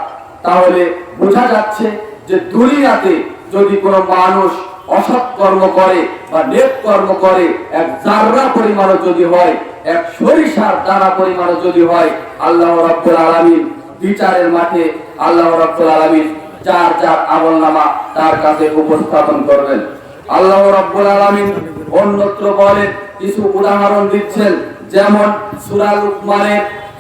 তাহলে বোঝা যাচ্ছে যে দুনিয়াতে যদি কোনো মানুষ অসৎ কর্ম করে বা নেক কর্ম করে, এক জাররা পরিমাণও যদি হয়, এক সরিষার দানা পরিমাণও যদি হয়, আল্লাহ রাব্বুল আলামিন বিচারের মাঠে আল্লাহ রাব্বুল আলামিন যার যার আমলনামা তার কাছে উপস্থাপন করবেন। আল্লাহ রাব্বুল আলামিন অন্যত্র বলেন, কিছু উদাহরণ দিচ্ছেন, যেমন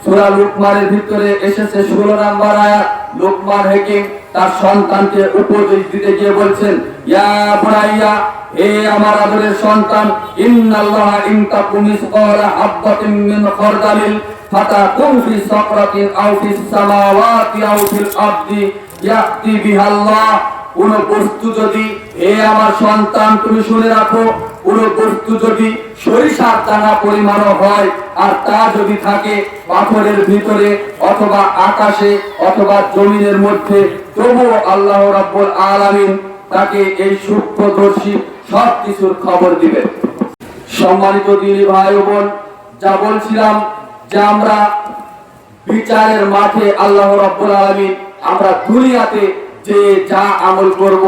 সূরা লুকমানের ভিতরে এসেছে 16 নম্বর আয়াত। লুকমান হাকিম তার সন্তানকে উপদেশ দিতে গিয়ে বলছেন, ইয়া বুনাইয়া, হে আমার আদরের সন্তান, ইন্নাল্লাহা ইন তাকুম মিসকালা হাববাতিন মিন খারদালিন ফাতাকুম ফি সাকরাতিন আও ফিস সামাওয়াতি আও ফিল আরদি ইয়াতি বিহাল্লাহ। কোন বস্তু যদি হে আমার সন্তান, তুমি শুনে রাখো, কোন বস্তু যদি সরিষার দানা পরিমাণও হয়, আর তা যদি থাকে পাথরের ভিতরে অথবা আকাশে অথবা জমিনের মধ্যে, তবুও আল্লাহ রাব্বুল আলামিন তাকে এই সূক্ষ্মদর্শী সব কিছুর খবর দিবেন। সম্মানিত দিনী ভাই ও বোন, যা বলছিলাম যে আমরা বিচারের মাঠে আল্লাহ রাব্বুল আলামিন, আমরা দুনিয়াতে যে যা আমল করব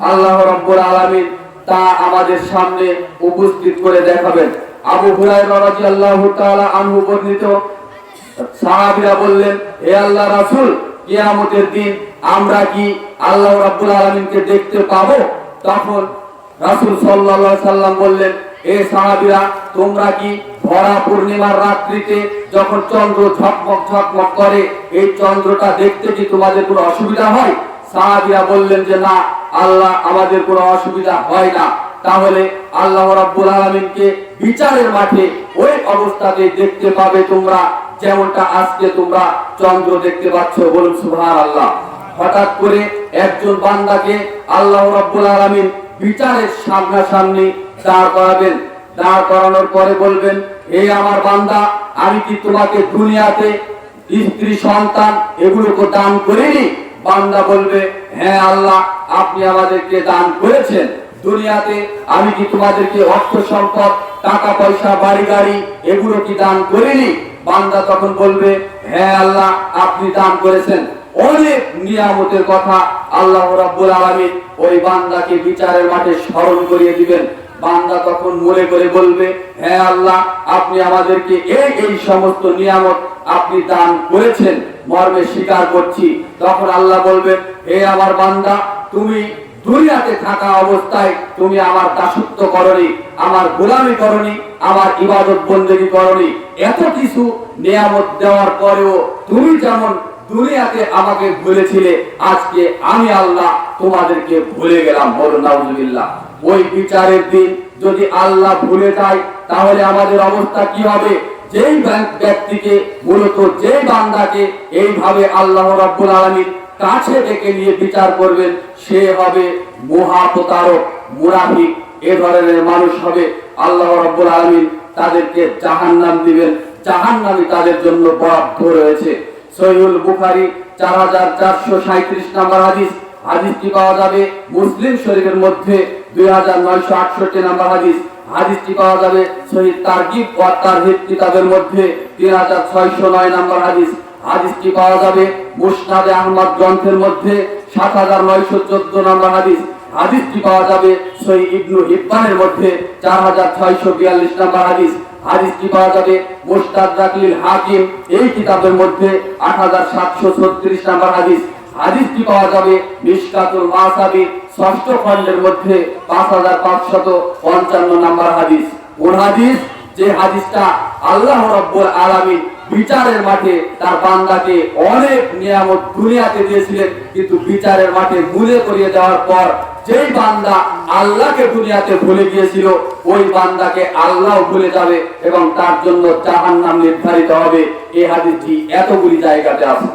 আল্লাহ রাব্বুল আলামিন তা আমাদের সামনে উপস্থিত করে দেখাবেন। আবু হুরায়রা রাদিয়াল্লাহু তাআলা আনহু বর্ণিত, সাহাবীরা বললেন, হে আল্লাহর রাসূল, কিয়ামতের দিন আমরা কি আল্লাহ রাব্বুল আলামিনকে দেখতে পাবো? তখন রাসূল সাল্লাল্লাহু আলাইহি সাল্লাম বললেন, হে সাহাবীরা, তোমরা কি ভরা পূর্ণিমার রাত্রিতে যখন চন্দ্র ঝকমক ঝকমক করে, এই চন্দ্রটা দেখতে কি তোমাদের কোনো অসুবিধা হয়? সাহাবীরা বললেন যে না, আল্লাহ, আমাদের কোনো অসুবিধা হয় না। তাহলে আল্লাহ রাব্বুল আলামিনকে বিচারের মাঠে ওই অবস্থাতে দেখতে পাবে তোমরা, যেমনটা আজকে তোমরা চন্দ্র দেখতে পাচ্ছ। বলুন সুবহানাল্লাহ। হঠাৎ করে একজন বান্দাকে আল্লাহ রাব্বুল আলামিন বিচারের সামনাসামনি দাঁড় করাবেন। দাঁড় করানোর পরে বলবেন, হে আমার বান্দা, আমি কি তোমাকে দুনিয়াতে স্ত্রী সন্তান এগুলোকে দান করিনি? বান্দা বলবে, হ্যাঁ আল্লাহ, আপনি আমাদেরকে দান করেছেন। দুনিয়াতে আমি কি তোমাদেরকে অর্থ সম্পদ, টাকা পয়সা, বাড়ি গাড়ি এগুলো কি দান করিনি? বান্দা তখন বলবে, হ্যাঁ আল্লাহ, আপনি দান করেছেন। অনেক নিয়ামতের কথা আল্লাহ রাব্বুল আলামিন ওই বান্দাকে বিচারের মাঠে স্মরণ করিয়ে দিবেন। বান্দা তখন মনে করে বলবে, হ্যাঁ আল্লাহ, আপনি আমাদেরকে এই সমস্ত নিয়ামত আপনি দান করেছেন, মর্মে স্বীকার করছি। তখন আল্লাহ বলবেন, হে আমার বান্দা, তুমি দুনিয়াতে থাকা অবস্থায় তুমি আমার দাসত্ব করনি, আমার গোলামি করনি, আমার ইবাদত বন্দেগী করনি। এত কিছু নিয়ামত দেওয়ার পরেও তুমি যেমন দুনিয়াতে আমাকে ভুলেছিলে, আজকে আমি আল্লাহ তোমাদেরকে ভুলে গেলাম। বলুন নাউজুবিল্লাহ। ওই বিচারের দিন যদি আল্লাহ ভুলে যায়, তাহলে আমাদের অবস্থা কি হবে? যেই ব্যক্তিকে, মূলত যেই বান্দাকে এইভাবে আল্লাহ রাব্বুল আলামিন কাছে ডেকে নিয়ে বিচার করবেন, সে হবে মহাপ্রতারক, মুনাফিক। এ ধরনের মানুষ হবে। আল্লাহ রাব্বুল আলামিন তাদেরকে জাহান্নাম দিবেন। জাহান্নামই তাদের জন্য বরাদ্দ রয়েছে। সহিহুল বুখারী 4437 নম্বর হাদিস। হাদিসটি পাওয়া যাবে মুসলিম শরীফের মধ্যে 2968 নম্বর হাদিস। হাদিসটি পাওয়া যাবে সহিহ তারগিব ওয়া তারহিব কিতাবের মধ্যে 3609 নম্বর হাদিস। হাদিসটি পাওয়া যাবে মুসনাদে আহমদ গ্রন্থের মধ্যে 7914 নম্বর হাদিস। হাদিসটি পাওয়া যাবে সহিহ ইবনু হিব্বানের মধ্যে 4642 নম্বর হাদিস। হাদিসটি পাওয়া যাবে মুস্তাদরাক লিল হাকিম এই কিতাবের মধ্যে 8736 নম্বর হাদিস। হাদিসটি পাওয়া যাবে মিশকাতুল মাসাবি 6ষ্ঠ খণ্ডের মধ্যে 5555 নম্বর হাদিস। কোন হাদিস? যে হাদিসটা আল্লাহ রাব্বুল আলামিন বিচারের মাঠে তার বান্দাকে অনেক নিয়ামত দুনিয়াতে দিয়েছিলেন, কিন্তু বিচারের মাঠে ভুলে করিয়ে দেওয়ার পর যেই বান্দা আল্লাহকে দুনিয়াতে ভুলে গিয়েছিল, ওই বান্দাকে আল্লাহ ভুলে যাবে এবং তার জন্য জাহান্নাম নির্ধারিত হবে। এই হাদিসটি এতগুলি জায়গাতে আছে।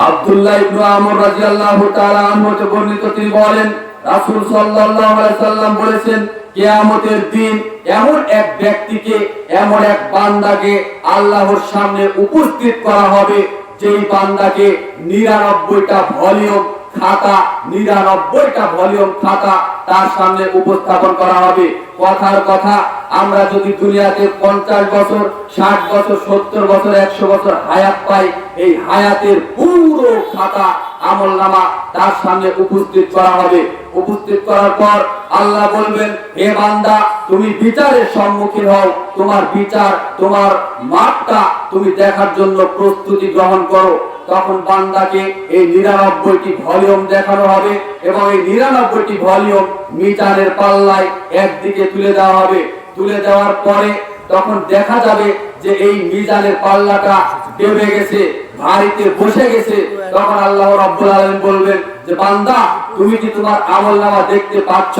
আব্দুল্লাহ ইবনে আমর রাদিয়াল্লাহু তাআলা আনহু হতে বর্ণিত, তিনি বলেন, রাসূল সাল্লাল্লাহু আলাইহি সাল্লাম বলেছেন, কিয়ামতের দিন এমন এক ব্যক্তিকে, এমন এক বান্দাকে আল্লাহর সামনে উপস্থিত করা হবে, যেই বান্দাকে 99টা ভলিউম খাতা, 99টা ভলিউম খাতা তার সামনে উপস্থাপন করা হবে। কথার কথা, আমরা যদি দুনিয়াতে 50 বছর, 60 বছর, 70 বছর, 100 বছর হায়াত পাই, এই হায়াতের পুরো খাতা আমলনামা তার সামনে উপস্থিত করা হবে। উপস্থিত করার পর আল্লাহ বলবেন, হে বান্দা, তুমি বিচারের সম্মুখীন হও, তোমার বিচার, তোমার মাপটা তুমি দেখার জন্য প্রস্তুতি গ্রহণ করো। তখন বান্দাকে এই 99টি ভলিউম দেখানো হবে এবং এই 99টি ভলিউম মিজানের পাল্লায় একদিকে তুলে দেওয়া হবে। তুলে দেওয়ার পরে তখন দেখা যাবে যে এই মিজানের পাল্লাটা ডেবে গেছে, ভারীতে বসে গেছে। তখন আল্লাহ রাব্বুল আলামিন বলবেন যে, বান্দা, তুমি কি তোমার আমলনামা দেখতে পাচ্ছ?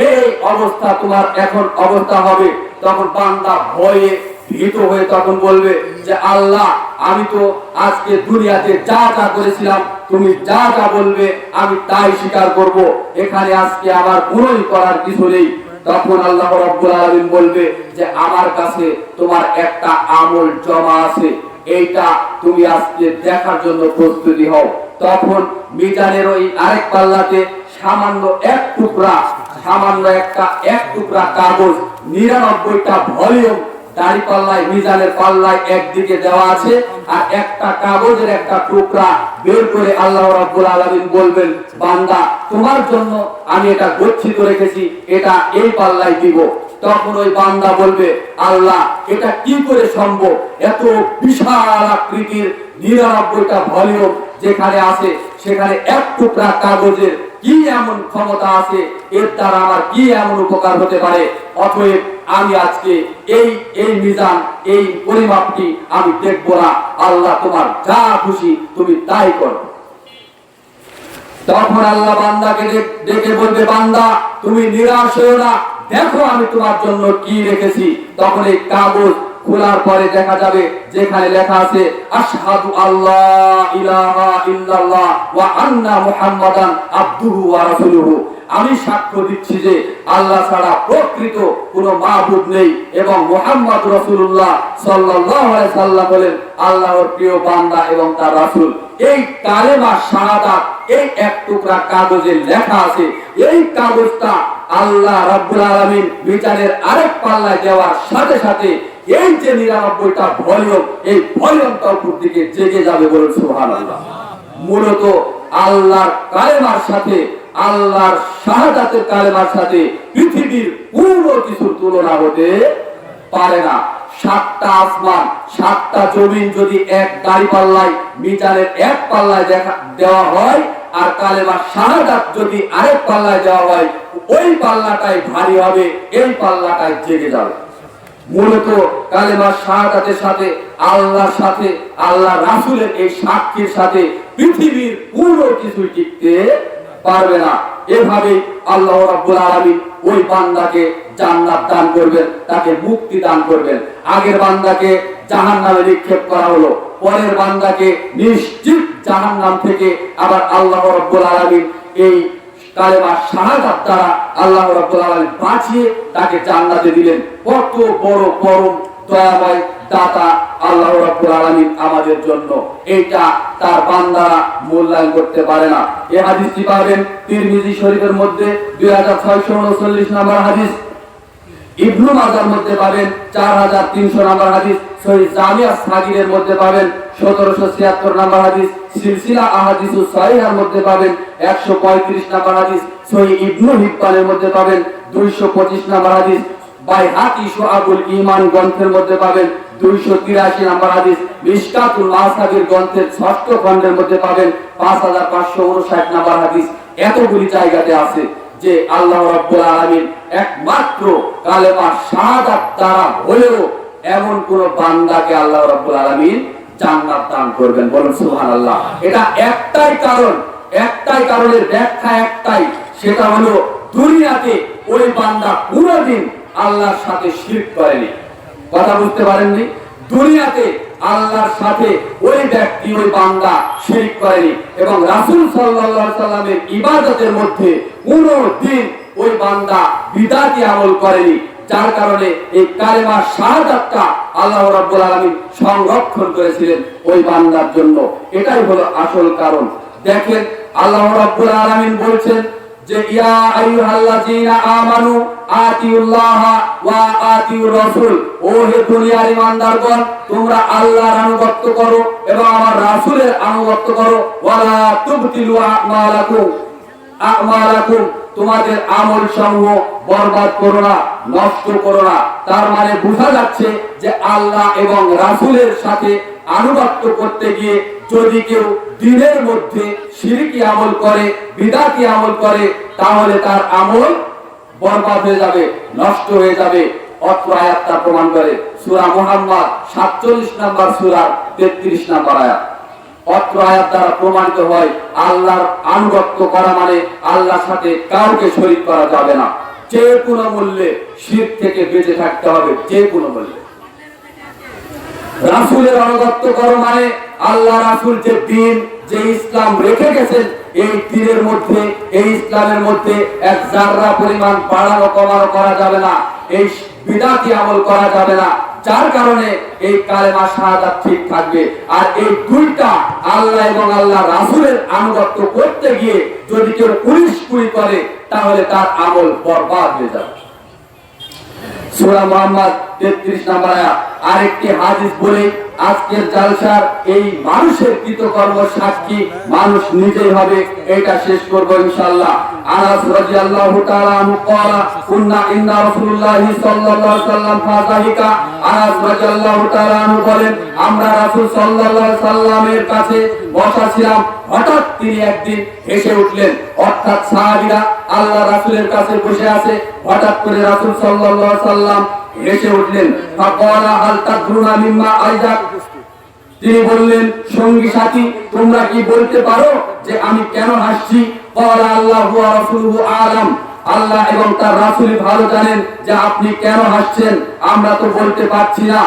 এই অবস্থা তোমার এখন অবস্থা হবে। তখন বান্দা ভয়ে ভীত হয়ে তখন বলবে যে, আল্লাহ, আমি তো আজকে দুনিয়াতে যা যা করেছিলাম তুমি যা যা বলবে আমি তাই স্বীকার করব, এখানে আজকে আমার কোনোই করার কিছু নেই। তখন আল্লাহ রাব্বুল আলামিন বলবে যে আমার কাছে তোমার একটা আমল জমা আছে, এইটা তুমি আজকে দেখার জন্য প্রস্তুতি হও। তখন মিজানের ওই আরেক পাল্লাতে সামান্য এক টুকরা কাগজ, 99টা ভলিউম দাড়ি পাল্লায়, মিজানের পাল্লায় একদিকে দেওয়া আছে, আর একটা কাগজের একটা টুকরা বের করে আল্লাহ রাব্বুল আলামিন বলবেন, বান্দা তোমার জন্য আমি এটা গচ্ছিত রেখেছি, এটা এই পাল্লায় দিব। তখন ওই বান্দা বলবে, আল্লাহ এটা কি করে সম্ভব? এত বিশাল আকৃতির 99টা ভলিউম যেখানে আছে, সেখানে এক টুকরা কাগজের কি এমন ক্ষমতা আছে? এর দ্বারা আমার কি এমন উপকার হতে পারে? অতএব আমি আজকে এই মিজান, এই পরিমাপটি আমি দেখবো না। আল্লাহ তোমার যা খুশি তুমি তাই করো। তখন আল্লাহ বান্দাকে ডেকে বলবে, বান্দা তুমি নিরাশ হও না, দেখো আমি তোমার জন্য কি রেখেছি। তখন এই কাগজ খোলার পরে দেখা যাবে যেখানে লেখা আছে, আশহাদু আল্লাহ ইলাহা ইল্লাল্লাহ ওয়া আন্না মুহাম্মাদান আবদুহু ওয়া রাসূলুহু। আমি সাক্ষ্য দিচ্ছি যে আল্লাহ ছাড়া প্রকৃত কোনো মাবুদ নেই এবং মুহাম্মদ রাসূলুল্লাহ সাল্লাল্লাহু আলাইহি সাল্লাম হলেন আল্লাহর প্রিয় বান্দা এবং তার রাসূল। এই কালেমা শাহাদাত এই এক টুকরা কাগজে লেখা আছে। এই কাগজটা আল্লাহ রাব্বুল আলামিন বিচারের আরেক পাল্লায় দেওয়ার সাথে সাথে এই যে 99টা ভলিউম, এই ভলিউমটা উপর দিকে জেগে যাবে, বলুন সুবহানাল্লাহ। মূলত আল্লাহর কালেমার সাথে, আল্লাহর শাহাদাতের কালেমার সাথে পৃথিবীর কোনো কিছুর তুলনা হতে পারে না। 7টা আসমান 7টা জমিন যদি এক দাড়ি পাল্লায়, মিজানের এক পাল্লায় দেওয়া হয়, আর কালেমা শাহাদাত যদি আরেক পাল্লায় দেওয়া হয়, ওই পাল্লাটাই ভারী হবে, এই পাল্লাটাই জেগে যাবে। মূলত কালেমা শাহাদাতের সাথে, আল্লাহর সাথে, আল্লাহ রাসূলের এই সাক্ষীর সাথে পৃথিবীর কোনো কিছু টিকতে পারবে না। এভাবে আল্লাহ রাব্বুল আলামিন ওই বান্দাকে জান্নাত দান করবেন, তাকে মুক্তি দান করবেন। আগের বান্দাকে জাহান্নামে নিক্ষেপ করা হলো, পরের বান্দাকে নিশ্চিত জাহান্নাম থেকে আবার আল্লাহ রাব্বুল আলামিন এই কালেমা শাহাদাত দ্বারা আল্লাহ রাব্বুল আলামিন বাঁচিয়ে তাকে জান্নাতে দিলেন। কত বড় পরম দয়াময় দাতা আল্লাহ রাব্বুল আলামিন আমাদের জন্য, এটা তার বান্দারা মূল্যায়ন করতে পারে না। এই হাদিসটি পাবেন তিরমিজি শরীফের মধ্যে 2639 নম্বর হাদিস, ইবনে মাজাহর মধ্যে পাবেন 4300 নম্বর হাদিস, সহিহ জামিআ সাগীরের মধ্যে পাবেন 1776 নম্বর হাদিস, সিলসিলা আহাদিসুস সহিহার মধ্যে পাবেন 135 নম্বর হাদিস, সহিহ ইবনে হিব্বানের মধ্যে পাবেন 225 নম্বর হাদিস, বাইহাকি শুআবুল ঈমান গ্রন্থের মধ্যে পাবেন 283 নম্বর হাদিস, মিশকাতুল মাসাবির গ্রন্থের 6ষ্ঠ খণ্ডের মধ্যে পাবেন 5559 নম্বর হাদিস। এতগুলি জায়গাতে আছে যে আল্লাহ রাব্বুল আলামিন একমাত্র কালেমা শাহাদাত দ্বারা হলেও এমন কোন বান্দাকে আল্লাহ রাব্বুল আলামিন জান্নাত দান করবেন, বলুন সুবহানাল্লাহ। এটা একটাই কারণ, একটাই কারণের ব্যাখ্যা একটাই, সেটা হলো দুনিয়াতে ওই বান্দা কোনদিন আল্লাহর সাথে শিরক করেনি। কথা বুঝতে পারেননি? দুনিয়াতে আল্লাহর সাথে ওই ব্যক্তি, ওই বান্দা শিরক করেনি এবং রাসূল সাল্লাল্লাহু আলাইহি সাল্লামের ইবাদতের মধ্যে কোনদিন ওই বান্দা বিদআতি আমল করেনি। যার কারণে এই কালেমা শাহাদাতটা আল্লাহ রাব্বুল আলামিন সংরক্ষণ করেছিলেন ওই বান্দার জন্য। এটাই হলো আসল কারণ। দেখেন আল্লাহ রাব্বুল আলামিন বলছেন যে ইয়া আইয়ুহাল্লাযীনা আমানু আতিউল্লাহ ওয়া আতিউর রাসূল, ও হে দুনিয়ার ঈমানদারগণ, তোমরা আল্লাহর আনুগত্য করো এবং আমার রাসূলের আনুগত্য করো। ওয়ালা তুবতিলু আমালাকুম, তোমাদের আমল সমূহ বরবাদ করো না, নষ্ট করো না। তার মানে বোঝা যাচ্ছে যে আল্লাহ এবং রাসূলের সাথে আনুগত্য করতে গিয়ে যদি কেউ দিনের মধ্যে শিরকি আমল করে, বিদআতি আমল করে, তাহলে তার আমল বরবাদ হয়ে যাবে, নষ্ট হয়ে যাবে। অত্র আয়াতটা প্রমাণ করে সূরা মুহাম্মদ 47 নম্বর সূরার 33 নম্বর আয়াত। অত্র আয়াত দ্বারা প্রমাণিত হয় আল্লাহর আনুগত্য করা মানে আল্লাহর সাথে কাউকে শরীক করা যাবে না। যে কোনো মূল্যে শিরক থেকে বেঁচে থাকতে হবে, যে কোনো মূল্যে। রাসূলের আনুগত্য করো মানে আল্লাহ রাসূল যে দ্বীন যে ইসলাম রেখে গেছেন, এই দিনের মধ্যে, এই ইসলামের মধ্যে এক জাররা পরিমাণ বাড়ানো কমানো করা যাবে না, এই বিদআতি আমল করা যাবে না, যার কারণে এই কালেমা শাহাদাত ঠিক থাকবে। আর এই দুইটা আল্লাহ এবং আল্লাহ রাসূলের আনুগত্য করতে গিয়ে যদি কেউ 19-20 করে, তাহলে তার আমল বরবাদ হয়ে যাবে। সূরা মুহাম্মদ 33 নম্বর আয়াত। আরেকটি হাদিস বলে আজকের জালসার এই মানুষের কৃতকর্ম সাক্ষী মানুষ নিজেই হবে, এটা শেষ করব ইনশাআল্লাহ। আনাস রাদিয়াল্লাহু তাআলা আনহু ক্বালা কুননা ইন্না রাসূলুল্লাহি সাল্লাল্লাহু আলাইহি ওয়াসাল্লাম ফাযাহিকা। আনাস রাদিয়াল্লাহু তাআলা আনহু বলেন, আমরা রাসূল সাল্লাল্লাহু আলাইহি ওয়াসাল্লামের কাছে বসা ছিলাম, হঠাৎ তিনি একদিন হেসে উঠলেন। অর্থাৎ সাহাবীরা আল্লাহ রাসূলের কাছে বসে আছে, হঠাৎ করে রাসূল সাল্লাল্লাহু আলাইহি ওয়াসাল্লাম হেসে উঠলেন। ফাকালা হাল তাদরুনা মিম্মা আইজাক। তিনি বললেন, সঙ্গী সাথী, তোমরা কি বলতে পারো যে আমি কেন হাসছি? ক্বালা আল্লাহু ওয়া রাসূলুহু আ'লাম। আল্লাহ এবং তার রাসূল ভালো জানেন যে আপনি কেন হাসছেন, আমরা তো বলতে পারছি না।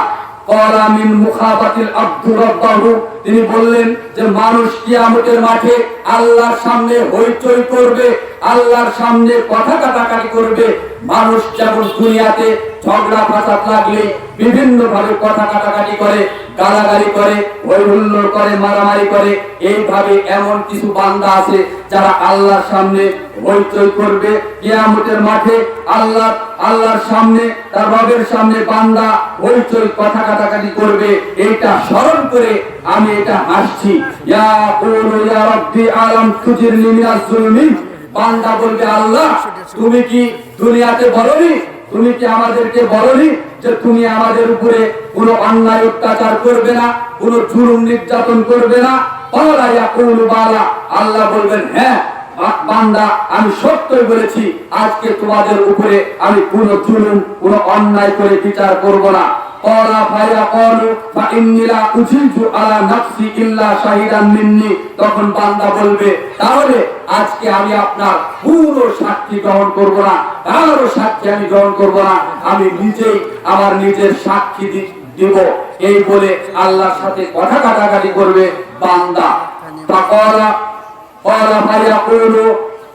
ক্বালা মিন মুখাবাতিল আবদু রাব্বাহু। তিনি বললেন যে মানুষ কিয়ামতের মাঠে আল্লাহর সামনে হইচই করবে, আল্লাহর সামনে কথা কাটাকাটি করবে। মানুষ যেমন দুনিয়াতে ঝগড়া ফাসাদ লাগলে বিভিন্ন ভাবে কথা কাটাকাটি করে, গালাগালি করে, হই হুল্লোড় করে, মারামারি করে, এইভাবে এমন কিছু বান্দা আছে যারা আল্লাহর সামনে হইচই করবে কিয়ামতের মাঠে। আল্লাহর সামনে, তার রবের সামনে বান্দা হইচই কথা কাটাকাটি করবে। এইটা স্মরণ করে আমি এটা হাসছি। ইয়া কুলু ইয়া রাব্বি আলাম তুজিরনি মিনাজ যুলমি। বান্দা বলবে, আল্লাহ তুমি কি দুনিয়াতে বলনি, তুমি কি আমাদেরকে বলনি যে তুমি আমাদের উপরে কোনো অন্যায় অত্যাচার করবে না, কোনো জুলুম নির্যাতন করবে না? ক্বালা ইয়াকুলু বালা। আল্লাহ বলবেন, হ্যাঁ বান্দা, আমি সত্যই বলেছি, আজকে তোমাদের উপরে আমি কোনো জুলুম, কোনো অন্যায় করে বিচার করব না। ক্বালা ফায়াকুলু ফাইন্নী লা উজিজু আলা নাফসি ইল্লা শাহিদান মিন্নি। তখন বান্দা বলবে, তাহলে আজকে আমি আপনার পুরো সাক্ষী গ্রহণ করব না, কারো সাক্ষী আমি গ্রহণ করব না, আমি নিজেই আমার নিজের সাক্ষী দিব। এই বলে আল্লাহর সাথে কথা কাটাকাটি করবে বান্দা। ক্বালা ফায়াকুলু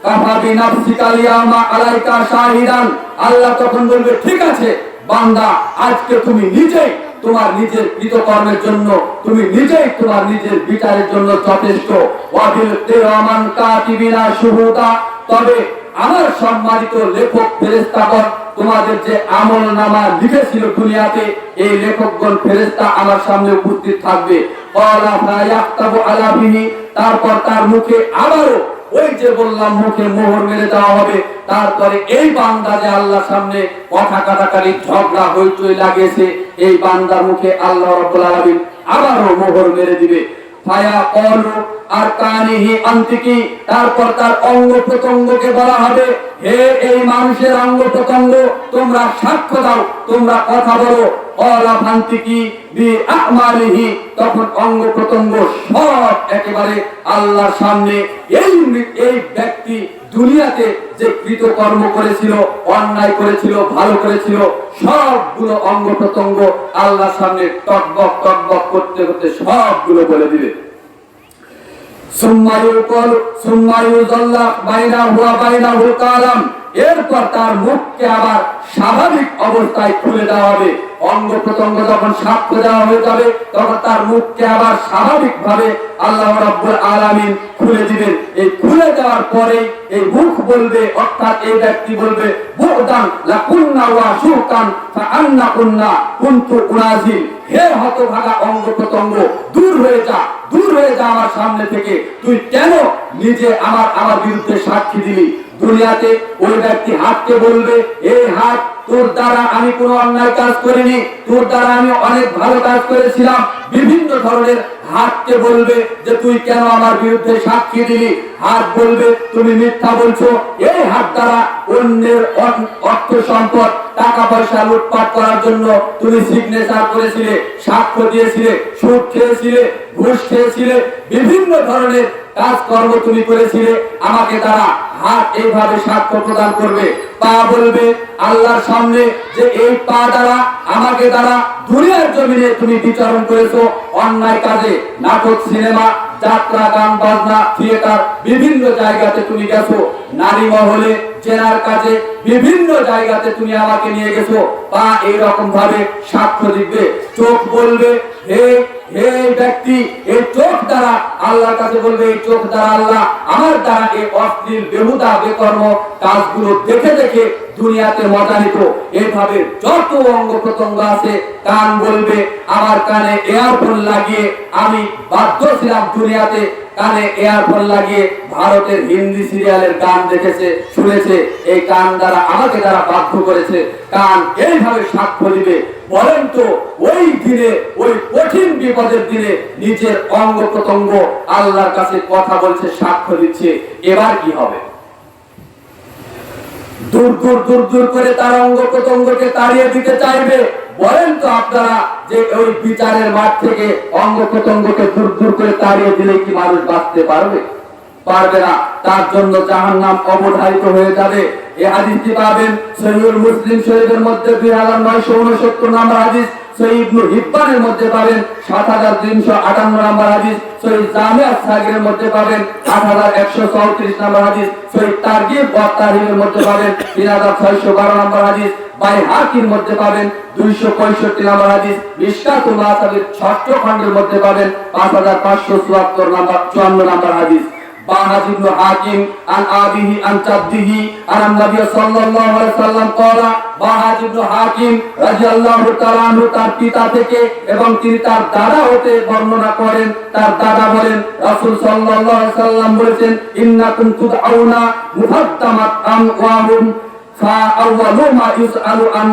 কাফা বিনাফসিকা লিয়াউমা আলাইকা শাহিদান। আল্লাহ তখন বলবে, ঠিক আছে বান্দা, আজকে তুমি নিজেই তোমার নিজের কৃতকর্মের জন্য, তুমি নিজেই তোমার নিজের বিচারের জন্য যথেষ্ট। ওয়াবিল কিরামান কাতিবিনা শুহুদা। তবে আমার সম্মানিত লেখক ফেরেশতাগণ তোমাদের যে আমলনামা লিখেছিল দুনিয়াতে, এই লেখকগণ ফেরেশতা আমার সামনে উপস্থিত থাকবে। ক্বালা ফায়াক্তাবু আলা বিহি। তারপর তার মুখে আবারও ওই যে বললাম মুখে মোহর মেরে দেওয়া হবে। তারপরে এই বান্দা যে আল্লাহর সামনে কথা কাটাকাটি ঝগড়া হইচই লাগিয়েছে, এই বান্দার মুখে আল্লাহ রাব্বুল আলামিন আবারও মোহর মেরে দিবে। ফায়াকুলু আরকানিহি আনতিকি। তারপর তার অঙ্গ প্রত্যঙ্গকে বলা হবে, হে এই মানুষের অঙ্গ প্রত্যঙ্গ, তোমরা সাক্ষ্য দাও, তোমরা কথা বলো। ক্বালা ফান্তিকি বিআমালিহি। তখন অঙ্গ প্রত্যঙ্গ সব একেবারে আল্লাহর সামনে, এই ব্যক্তি দুনিয়াতে যে কৃতকর্ম করেছিল, অন্যায় করেছিল, ভালো করেছিল, সবগুলো অঙ্গ প্রত্যঙ্গ আল্লাহর সামনে টকবক টকবক করতে করতে সবগুলো বলে দিবে। এরপর তার মুখকে আবার স্বাভাবিক অবস্থায় খুলে দেওয়া হবে। অঙ্গ প্রত্যঙ্গ যখন সাক্ষ্য দেওয়া হয়ে যাবে, তখন তার মুখকে আবার স্বাভাবিক ভাবে আল্লাহ রাব্বুল আলামিন খুলে দিবেন। এই খুলে দেওয়ার পরে এই মুখ বলবে, অর্থাৎ এই ব্যক্তি বলবে, বুদান লাকুন্না ওয়া শুকান ফাআন্না কুন্না কুনতু উনাজিল। হে হতভাগা অঙ্গ প্রত্যঙ্গ, দূর হয়ে যা, দূর হয়ে যা আমার সামনে থেকে। তুই কেন নিজে আমার বিরুদ্ধে সাক্ষী দিলি? দুনিয়াতে ওই ব্যক্তি হাতকে বলবে, এই হাত, তোর দ্বারা আমি কোনো অন্যায় কাজ করিনি, তোর দ্বারা আমি অনেক ভালো কাজ করেছিলাম। বিভিন্ন ধরনের হাতকে বলবে যে তুই কেন আমার বিরুদ্ধে সাক্ষী দিলি? হাত বলবে, তুমি মিথ্যা বলছো। এই হাত দ্বারা অন্যের অর্থ সম্পদ, টাকা পয়সা লুটপাট করার জন্য তুমি সিগনেচার করেছিলে, সাক্ষ্য দিয়েছিলে, সুদ খেয়েছিলে, ঘুষ খেয়েছিলে, বিভিন্ন ধরনের কাজকর্ম তুমি করেছিলে। আমাকে দ্বারা হাত এইভাবে সাক্ষ্য প্রদান করবে। পা বলবে আল্লাহর সামনে যে এই পা দ্বারা, আমাকে দ্বারা দুনিয়ার জমিনে তুমি বিচরণ করেছো অন্যায় কাজে, নাটক, সিনেমা, যাত্রা, গান বাজনা, থিয়েটার, বিভিন্ন জায়গাতে তুমি গেছো, নারী মহলে, চেনার কাজে, বিভিন্ন জায়গাতে তুমি আমাকে নিয়ে গেছো। বা এইরকম ভাবে সাক্ষ্য দিবে, চোখ বলবে হে হে ব্যক্তি, এই চোখ দ্বারা আল্লাহর কাছে বলবে, এই চোখ দ্বারা আল্লাহ আমার দ্বারা এই অশ্লীল বেহুদা বেকর্ম কাজগুলো দেখে দেখে দুনিয়াতে মজা নিত। এইভাবে যত অঙ্গ প্রত্যঙ্গ আছে, কান বলবে আমার কানে এয়ারফোন লাগিয়ে আমি বাধ্য ছিলাম দুনিয়াতে কানে এয়ারফোন লাগিয়ে ভারতের হিন্দি সিরিয়ালের গান দেখেছে, শুনেছে, এই কান দ্বারা আমাকে দ্বারা বাধ্য করেছে। কান এইভাবে সাক্ষ্য দিবে। বলেন তো ওই দিনে, ওই কঠিন বিপদের দিনে নিজের অঙ্গ প্রত্যঙ্গ আল্লাহর কাছে কথা বলছে, সাক্ষ্য দিচ্ছে, এবার কি হবে? দূর দূর দূর দূর করে তার অঙ্গ প্রত্যঙ্গকে তাড়িয়ে দিতে চাইবে। বলেন তো আপনারা যে ওই বিচারের মাঠ থেকে অঙ্গ প্রত্যঙ্গকে দূর দূর করে তাড়িয়ে দিলে কি মানুষ বাঁচতে পারবে? পারবে না। তার জন্য জাহান্নাম অবধারিত হয়ে যাবে। এই হাদিসটি পাবেন সহিহুল মুসলিম শরীফের মধ্যে 2969 নম্বর হাদিস, সহিহ ইবনে হিব্বানের মধ্যে পাবেন 7358 নম্বর হাদিস, সহিহ জামিআ সাগীরের মধ্যে পাবেন 8134 নম্বর হাদিস, সহিহ তারগিব ওয়া তারহিবের মধ্যে পাবেন 3612 নম্বর হাদিস, বাইহাকির মধ্যে পাবেন 265 নম্বর হাদিস, মিশকাতুল মাসাবির 6ষ্ঠ খণ্ডের মধ্যে পাবেন 5554 নম্বর হাদিস। বাহাজ ইবনে হাকিম আন আবিহি আন জাদ্দিহি আন নবী সাল্লাল্লাহু আলাইহি ওয়াসাল্লাম قال, বাহাজ ইবনে হাকিম রাদিয়াল্লাহু তাআলা আনহু তার পিতা থেকে এবং তিনি তার দাদা হতে বর্ণনা করেন। তার দাদা বলেন রাসূল সাল্লাল্লাহু আলাইহি ওয়াসাল্লাম বলেছেন, ইন্নাকুম তুদআউনা মুহাদ্দামাত আমওয়াহুম ফা আউয়ালু মা ইউসআলু আন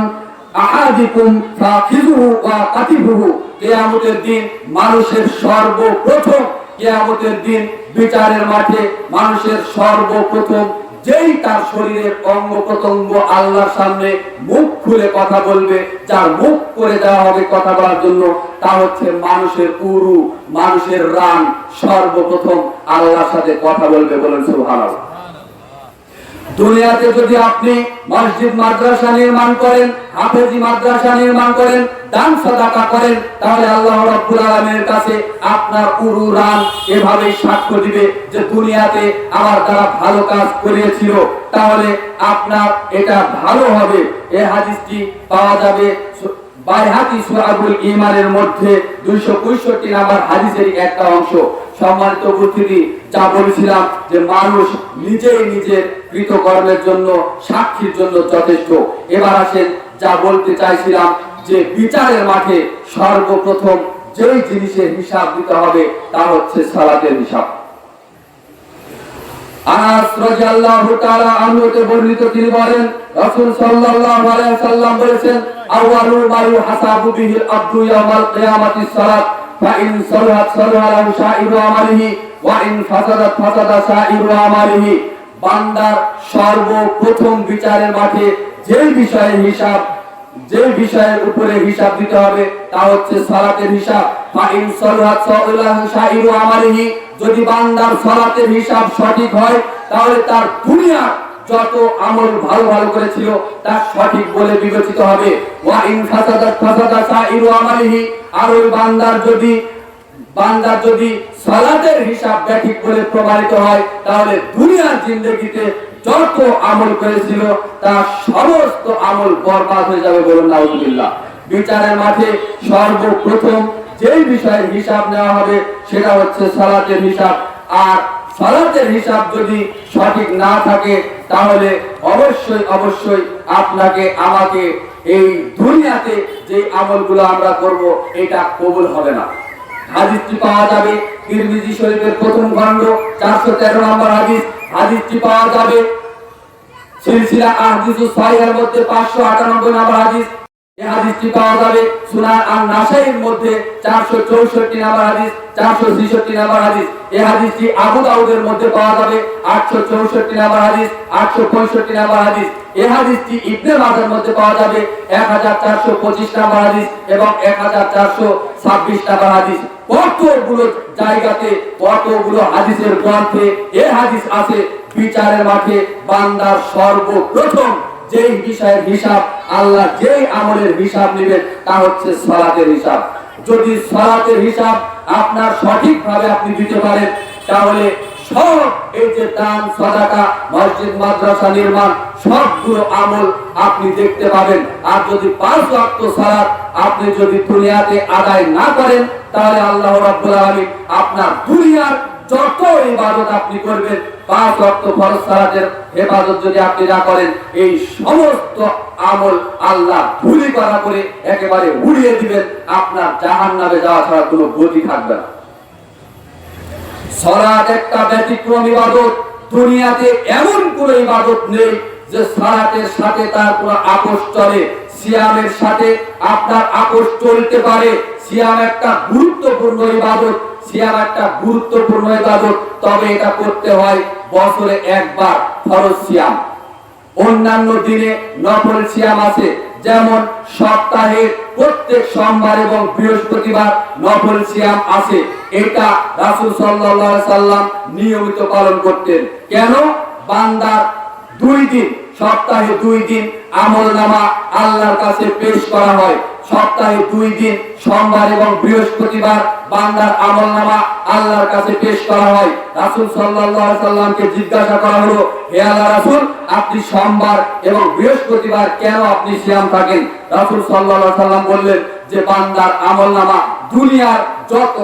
আহাদিকুম ফাখিযুহু ওয়া কাতিবুহু। কিয়ামতের দিন মানুষের সর্বপ্রথম, কিয়ামতের দিন বিচারের মাঠে মানুষের সর্বপ্রথম যেই তার শরীরের অঙ্গ প্রত্যঙ্গ আল্লাহর সামনে মুখ খুলে কথা বলবে, যার মুখ করে দেওয়া হবে কথা বলার জন্য, তা হচ্ছে মানুষের উরু, মানুষের রান সর্বপ্রথম আল্লাহর সাথে কথা বলবে। বলেন সুবহানাল্লাহ। দুনিয়াতে যদি আপনি মসজিদ মাদ্রাসা নির্মাণ করেন, হাফেজি মাদ্রাসা নির্মাণ করেন, দান সাদাকা করেন, তাহলে আল্লাহ রাব্বুল আলামিনের কাছে আপনার উরু রান এভাবেই সাক্ষ্য দিবে যে দুনিয়াতে আমার দ্বারা ভালো কাজ করিয়েছিল, তাহলে আপনার এটা ভালো হবে। এই হাদিসটি পাওয়া যাবে বাইহাকি শুআবুল ঈমানের মধ্যে 265 নম্বর হাদিসের একটা অংশ। সম্মানিত উপস্থিতি, যা বলেছিলাম যে মানুষ নিজেই নিজের কৃতকর্মের জন্য, সাক্ষীর জন্য যথেষ্ট। এবার আসেন যা বলতে চাইছিলাম যে বিচারের মাঠে সর্বপ্রথম যেই জিনিসের হিসাব দিতে হবে তা হচ্ছে সালাতের হিসাব। আনাস রাদিয়াল্লাহু তাআলা আনহু তে বর্ণিত, তিনি বলেন রাসূল সাল্লাল্লাহু আলাইহি ওয়াসাল্লাম বলেছেন, আউয়ালু মা ইউহাসাবু বিহিল আবদু ইয়াওমাল কিয়ামাতিস সালাত, ফা ইন সালাত সালাহা লাহু শাইরু আমালিহি ওয়া ইন ফাসাদাত ফাসাদা শাইরু আমালিহি। বান্দার সর্বপ্রথম বিচারের মাঠে যেই বিষয়ের হিসাব, যে বিষয়ের উপরে হিসাব দিতে হবে তা হচ্ছে সালাতের হিসাব। ফা ইন সালাত সালাহা শাইরু আমালিহি, যদি বান্দার সালাতের হিসাব সঠিক হয় তাহলে তার দুনিয়ার যত আমল ভালো ভালো করেছিল তা সঠিক বলে বিবেচিত হবে। ওয়া ইন ফাসাদাত ফাসাদা শাইরু আমালিহি, আর ওই বান্দার যদি সালাতের হিসাব সঠিক বলে প্রমাণিত হয় তাহলে দুনিয়ার জিন্দেগিতে যত আমল করেছিল তা সমস্ত আমল বরবাদ হয়ে যাবে। বলুন নাউযুবিল্লাহ। বিচারের মাঠে সর্বপ্রথম যেই বিষয়ের হিসাব নেওয়া হবে সেটা হচ্ছে সালাতের হিসাব। আর সালাতের হিসাব যদি সঠিক না থাকে তাহলে অবশ্যই অবশ্যই আপনাকে আমাকে এই দুনিয়াতে যে আমলগুলো আমরা করব এটা কবুল হবে না। হাদিসটি পাওয়া যাবে তিরমিজি শরীফের প্রথম খণ্ড 413 নম্বর হাদিস। হাদিসটি পাওয়া যাবে সিলসিলা আহদিসুস সাহিহের মধ্যে 598 নম্বর হাদিস। এই হাদিসটি পাওয়া যাবে সুনান আন-নাসাইর মধ্যে 464 নম্বর হাদিস, 466 নম্বর হাদিস। এই হাদিসটি আবু দাউদের মধ্যে পাওয়া যাবে 864 নম্বর হাদিস, 865 নম্বর হাদিস। এই হাদিসটি ইবনে মাজাহর মধ্যে পাওয়া যাবে 1425 নম্বর হাদিস এবং 1426 নম্বর হাদিস। কতগুলো জায়গাতে, কতগুলো হাদিসের গ্রন্থে এই হাদিস আছে। বিচারের মাঠে বান্দার সর্বপ্রথম যেই বিষয়ের হিসাব, আল্লাহ যেই আমলের হিসাব নেবেন তা হচ্ছে সালাতের হিসাব। যদি সালাতের হিসাব আপনার সঠিকভাবে আপনি দিতে পারেন, তাহলে সব এই যে দান, সাদাকা, মসজিদ, মাদ্রাসা নির্মাণ, সবগুলো আমল আপনি দেখতে পাবেন। আর যদি 5 ওয়াক্ত সালাত আপনি যদি দুনিয়াতে আদায় না করেন, তাহলে আল্লাহ রাব্বুল আলামিন আপনার দুনিয়ার যত ইবাদত আপনি করবেন, 5 ওয়াক্ত ফরজ সালাতের ইবাদত যদি আপনি না করেন, এই সমস্ত আমল আল্লাহ ধুলি করা করে একেবারে উড়িয়ে দিবেন। আপনার জাহান্নামে যাওয়া ছাড়া কোনো গতি থাকবে না। সালাত একটা ব্যতিক্রম ইবাদত। দুনিয়াতে এমন কোনো ইবাদত নেই যে সালাতের সাথে তার কোনো আপোষ চলে। সিয়ামের সাথে আপনার আপোষ চলতে পারে। সিয়াম একটা গুরুত্বপূর্ণ ইবাদত, সিয়াম একটা গুরুত্বপূর্ণ ইবাদত, তবে এটা করতে হয় বছরে একবার ফরজ সিয়াম। অন্যান্য দিনে নফল সিয়াম আছে, যেমন সপ্তাহে প্রত্যেক সোমবার এবং বৃহস্পতিবার নফল সিয়াম আছে। এটা রাসূল সাল্লাল্লাহু আলাইহি সাল্লাম নিয়মিত পালন করতেন। কেন? বান্দার 2 দিন, সপ্তাহে 2 দিন আমলনামা আল্লাহর কাছে পেশ করা হয়। সপ্তাহে 2 দিন সোমবার এবং বৃহস্পতিবার বান্দার আমলনামা আল্লাহর কাছে পেশ করা হয়। রাসূল সাল্লাল্লাহু আলাইহি সাল্লামকে জিজ্ঞাসা করা হলো, হে আল্লাহর রাসূল, আপনি সোমবার এবং বৃহস্পতিবার কেন আপনি সিয়াম থাকেন? রাসূল সাল্লাল্লাহু আলাইহি সাল্লাম বললেন যে বান্দার আমলনামা, দুনিয়ার যত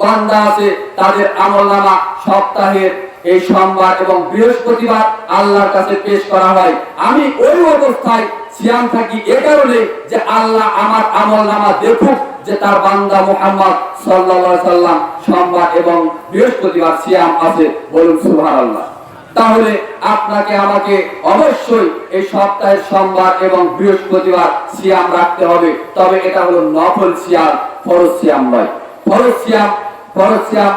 বান্দা আছে তাদের আমলনামা সপ্তাহের এই সোমবার এবং বৃহস্পতিবার আল্লাহর কাছে পেশ করা হয়। আমি ওই অবস্থায় সিয়াম থাকি এ কারণে যে আল্লাহ আমার আমলনামা দেখুক যে তার বান্দা মুহাম্মদ সাল্লাল্লাহু আলাইহি সাল্লাম সোমবার এবং বৃহস্পতিবার সিয়াম আছে। বলুন সুবহানাল্লাহ। তাহলে আপনাকে আমাকে অবশ্যই এই সপ্তাহের সোমবার এবং বৃহস্পতিবার সিয়াম রাখতে হবে। তবে এটা হলো নফল সিয়াম, ফরজ সিয়াম নয়। ফরজ সিয়াম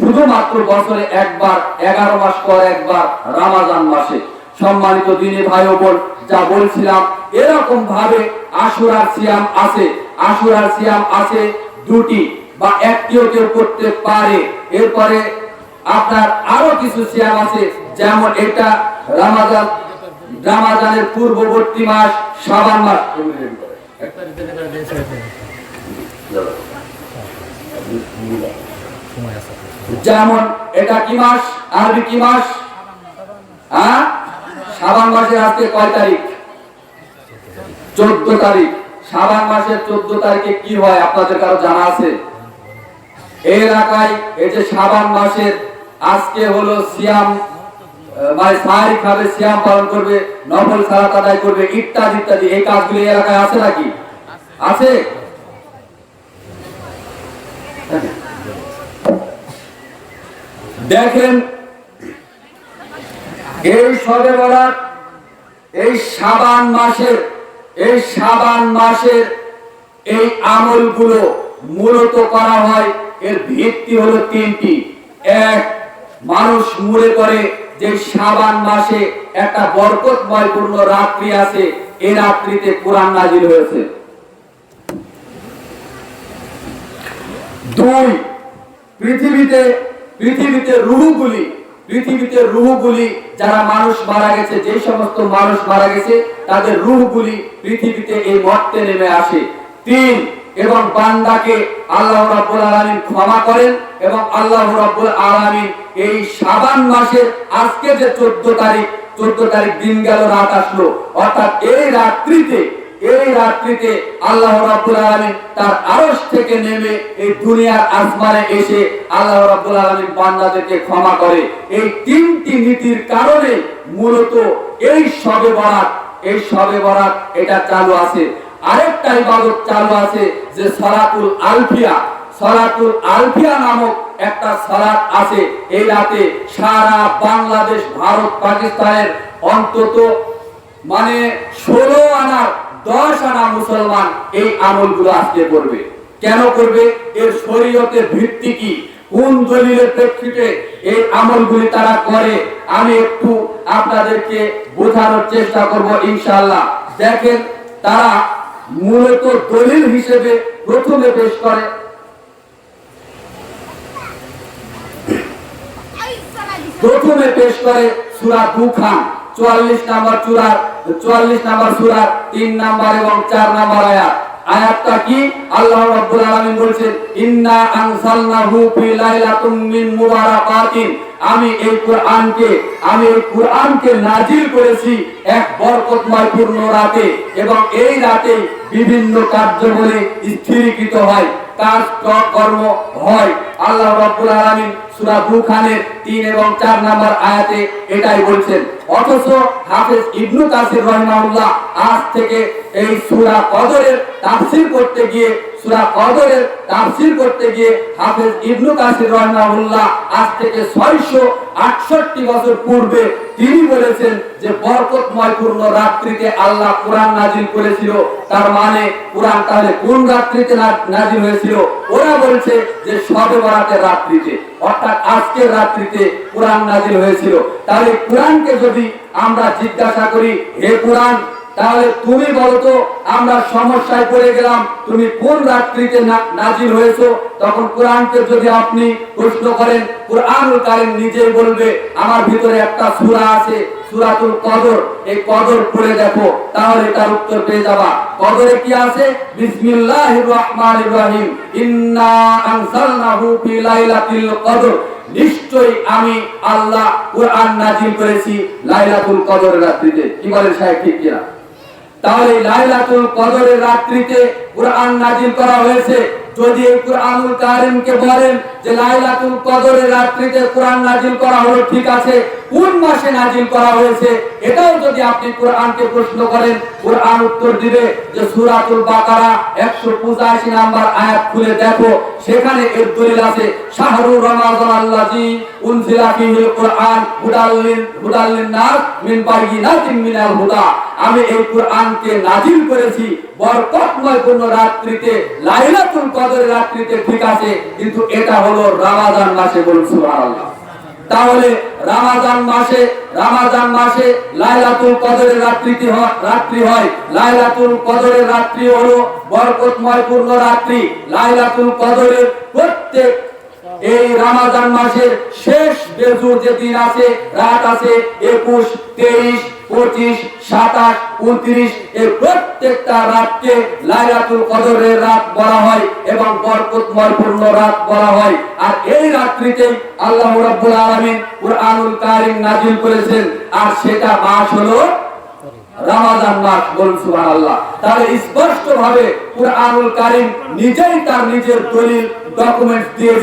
শুধুমাত্র বছরে একবার, 11 মাস পর একবার, রমজান মাসে। সম্মানিত দিনী ভাই ও বোন, যা বলছিলাম এরকম ভাবে আশুরার সিয়াম আছে। আশুরার সিয়াম আছে 2টি বা 1টিও কেউ করতে পারে। এরপরে আপনার আরো কিছু সিয়াম আছে, যেমন এটা রমজানের পূর্ববর্তী মাস শাবান মাস। যেমন এটা কি মাস? আরবি কি মাস? শাবান মাসের আজকে কয় তারিখ? 14 তারিখ। শাবান মাসের 14 তারিখে কি হয় আপনাদের কারো জানা আছে? এই এলাকায় এই যে শাবান মাসের আজকে হলো সিয়াম, মানে সাহারি খাবে, সিয়াম পালন করবে, নফল সালাত আদায় করবে, ইত্যাদি ইত্যাদি। এই কাজগুলো এই এলাকায় আছে নাকি? আছে? দেখেন, এই শবে বরাত, এই শাবান মাসের এই আমলগুলো মূলত করা হয়। এর ভিত্তি হলো 3টি। এক, মানুষ মনে করে যে শাবান মাসে একটা বরকতময় পূর্ণ রাত্রি আছে, এই রাত্রিতে কোরআন নাজিল হয়েছে। 2, পৃথিবীতে রূহগুলি যারা মানুষ মারা গেছে, যে সমস্ত মানুষ মারা গেছে তাদের রূহগুলি পৃথিবীতে এই মর্তে নেমে আসে। 3, এবং বান্দাকে আল্লাহ রাব্বুল আলামিন ক্ষমা করেন এবং আল্লাহ রাব্বুল আলামিন এই শাবান মাসের আজকে যে 14 তারিখ দিন গেল, রাত আসলো, অর্থাৎ এই রাত্রিতে আল্লাহ রাব্বুল আলামিন তার আরশ থেকে নেমে এই দুনিয়ার আসমানে এসে আল্লাহ রাব্বুল আলামিন বান্দাদেরকে ক্ষমা করে। এই 3টি নীতির কারণে মূলত এই শবে বরাত এটা চালু আছে। আরেকটা ইবাদত চালু আছে যে সালাতুল আলফিয়া নামক একটা সালাত আছে। এই রাতে সারা বাংলাদেশ, ভারত, পাকিস্তানের অন্তত মানে 16 আনা 10 আনা মুসলমান এই আমলগুলো আজকে করবে। কেন করবে? এর শরীয়তের ভিত্তি কি? কোন দলিলের প্রেক্ষিতে এই আমলগুলি তারা করে? আমি একটু আপনাদেরকে বোঝানোর চেষ্টা করব ইনশাআল্লাহ। দেখেন, তারা মূলত দলিল হিসেবে প্রথমে পেশ করে সূরা দুখান, 44 নম্বর সূরার 3 নম্বর এবং 4 নম্বর আয়াত। আয়াতটা কি? আল্লাহ রাব্বুল আলামিন বলছেন, ইন্না আনজালনাহু ফি লাইলাতুম মিন মুবারাকাতিন, আমি এই কোরআনকে নাজিল করেছি এক বরকতময় পূর্ণ রাতে, এবং এই রাতে বিভিন্ন কার্যাবলী স্থিরীকৃত হয়, কাজ কর্ম হয়। আল্লাহ রাব্বুল আলামিন সূরা দুখানের 3 এবং 4 নম্বর আয়াতে এটাই বলছেন। অথচ হাফেজ ইবনে কাসির রাহিমাহুল্লাহ আজ থেকে এই সূরা কদরের তাফসীর করতে গিয়ে হাফেজ ইবনে কাসির রাহিমাহুল্লাহ আজ থেকে 668 বছর পূর্বে তিনি বলেছেন যে বরকতময় পূর্ণ রাত্রিতে আল্লাহ কোরআন নাজিল করেছিল। তার মানে কোরআন তাহলে কোন রাত্রিতে নাজিল হয়েছিল? ওরা বলছে যে শবে বরাতের রাত্রিতে, অর্থাৎ আজকের রাত্রিতে কোরআন নাজিল হয়েছিল। তাহলে কোরআনকে যদি আমরা জিজ্ঞাসা করি, হে কোরআন, তাহলে তুমি বলো তো, আমরা সমস্যায় পড়ে গেলাম, তুমি কোন রাত্রিতে নাজিল হয়েছো? তখন কোরআনকে যদি আপনি প্রশ্ন করেন, কুরআনুল কারীম নিজেই বলবে, আমার ভিতরে একটা সূরা আছে সূরাতুল কদর, এই কদর পড়ে দেখো, তাহলে তার উত্তর পেয়ে যাবা। কদরে কি আছে? বিসমিল্লাহির রহমানির রহিম, ইন্না আনজালনাহু ফি লাইলাতিল কদর, নিশ্চয়ই আমি আল্লাহ কোরআন নাজিল করেছি লাইলাতুল কদরের রাত্রিতে। কি বলেন সাহেব, ঠিক কিনা? তাহলে লাইলাতুল কদরের রাত্রিতে কোরআন নাজিল করা হয়েছে। যদি এই কুরআনুল কারীমকে বলেন যে লাইলাতুল কদরের রাত্রিতে কোরআন নাজিল করা হলো, ঠিক আছে, কোন মাসে নাজিল করা হয়েছে এটাও যদি আপনি কোরআনকে প্রশ্ন করেন, কোরআন উত্তর দিবে যে সূরাতুল বাকারা 185 নাম্বার আয়াত খুলে দেখো, সেখানে এর দলিল আছে, শাহরুর রমাদানাল্লাযী উনজিলা ফীহিল কুরআন হুদাল লিন-নাস মিন বাইয়িনাতিন মিনাল হুদা, আমি এই কোরআনকে নাজিল করেছি বরকতময় পূর্ণ রাত্রিতে, লাইলাতুল কদরের রাত্রিতে, ঠিক আছে, কিন্তু এটা হলো রমাদান মাসে। বলুন সুবহানাল্লাহ। তাহলে রমাদান মাসে লাইলাতুল কদরের রাত্রি হয়। লাইলাতুল কদরের রাত্রি হলো বরকতময় পূর্ণ রাত্রি। লাইলাতুল কদরের প্রত্যেক এই রমাদান মাসের শেষ বেজুর যে দিন আছে, রাত আছে 21, 23, 25, 27, 29, এই প্রত্যেকটা রাতকে লাইলাতুল কদরের রাত বলা হয় এবং বরকতময় পূর্ণ রাত বলা হয়। আর এই রাত্রিতেই আল্লাহ রাব্বুল আলামিন কুরআনুল কারীম নাজিল করেছেন, আর সেটা মাস হলো রমাদান মাস। বলুন সুবহানাল্লাহ। তাহলে স্পষ্ট ভাবে কুরআনুল কারীম নিজেই তার নিজের ডকুমেন্টস দিয়ে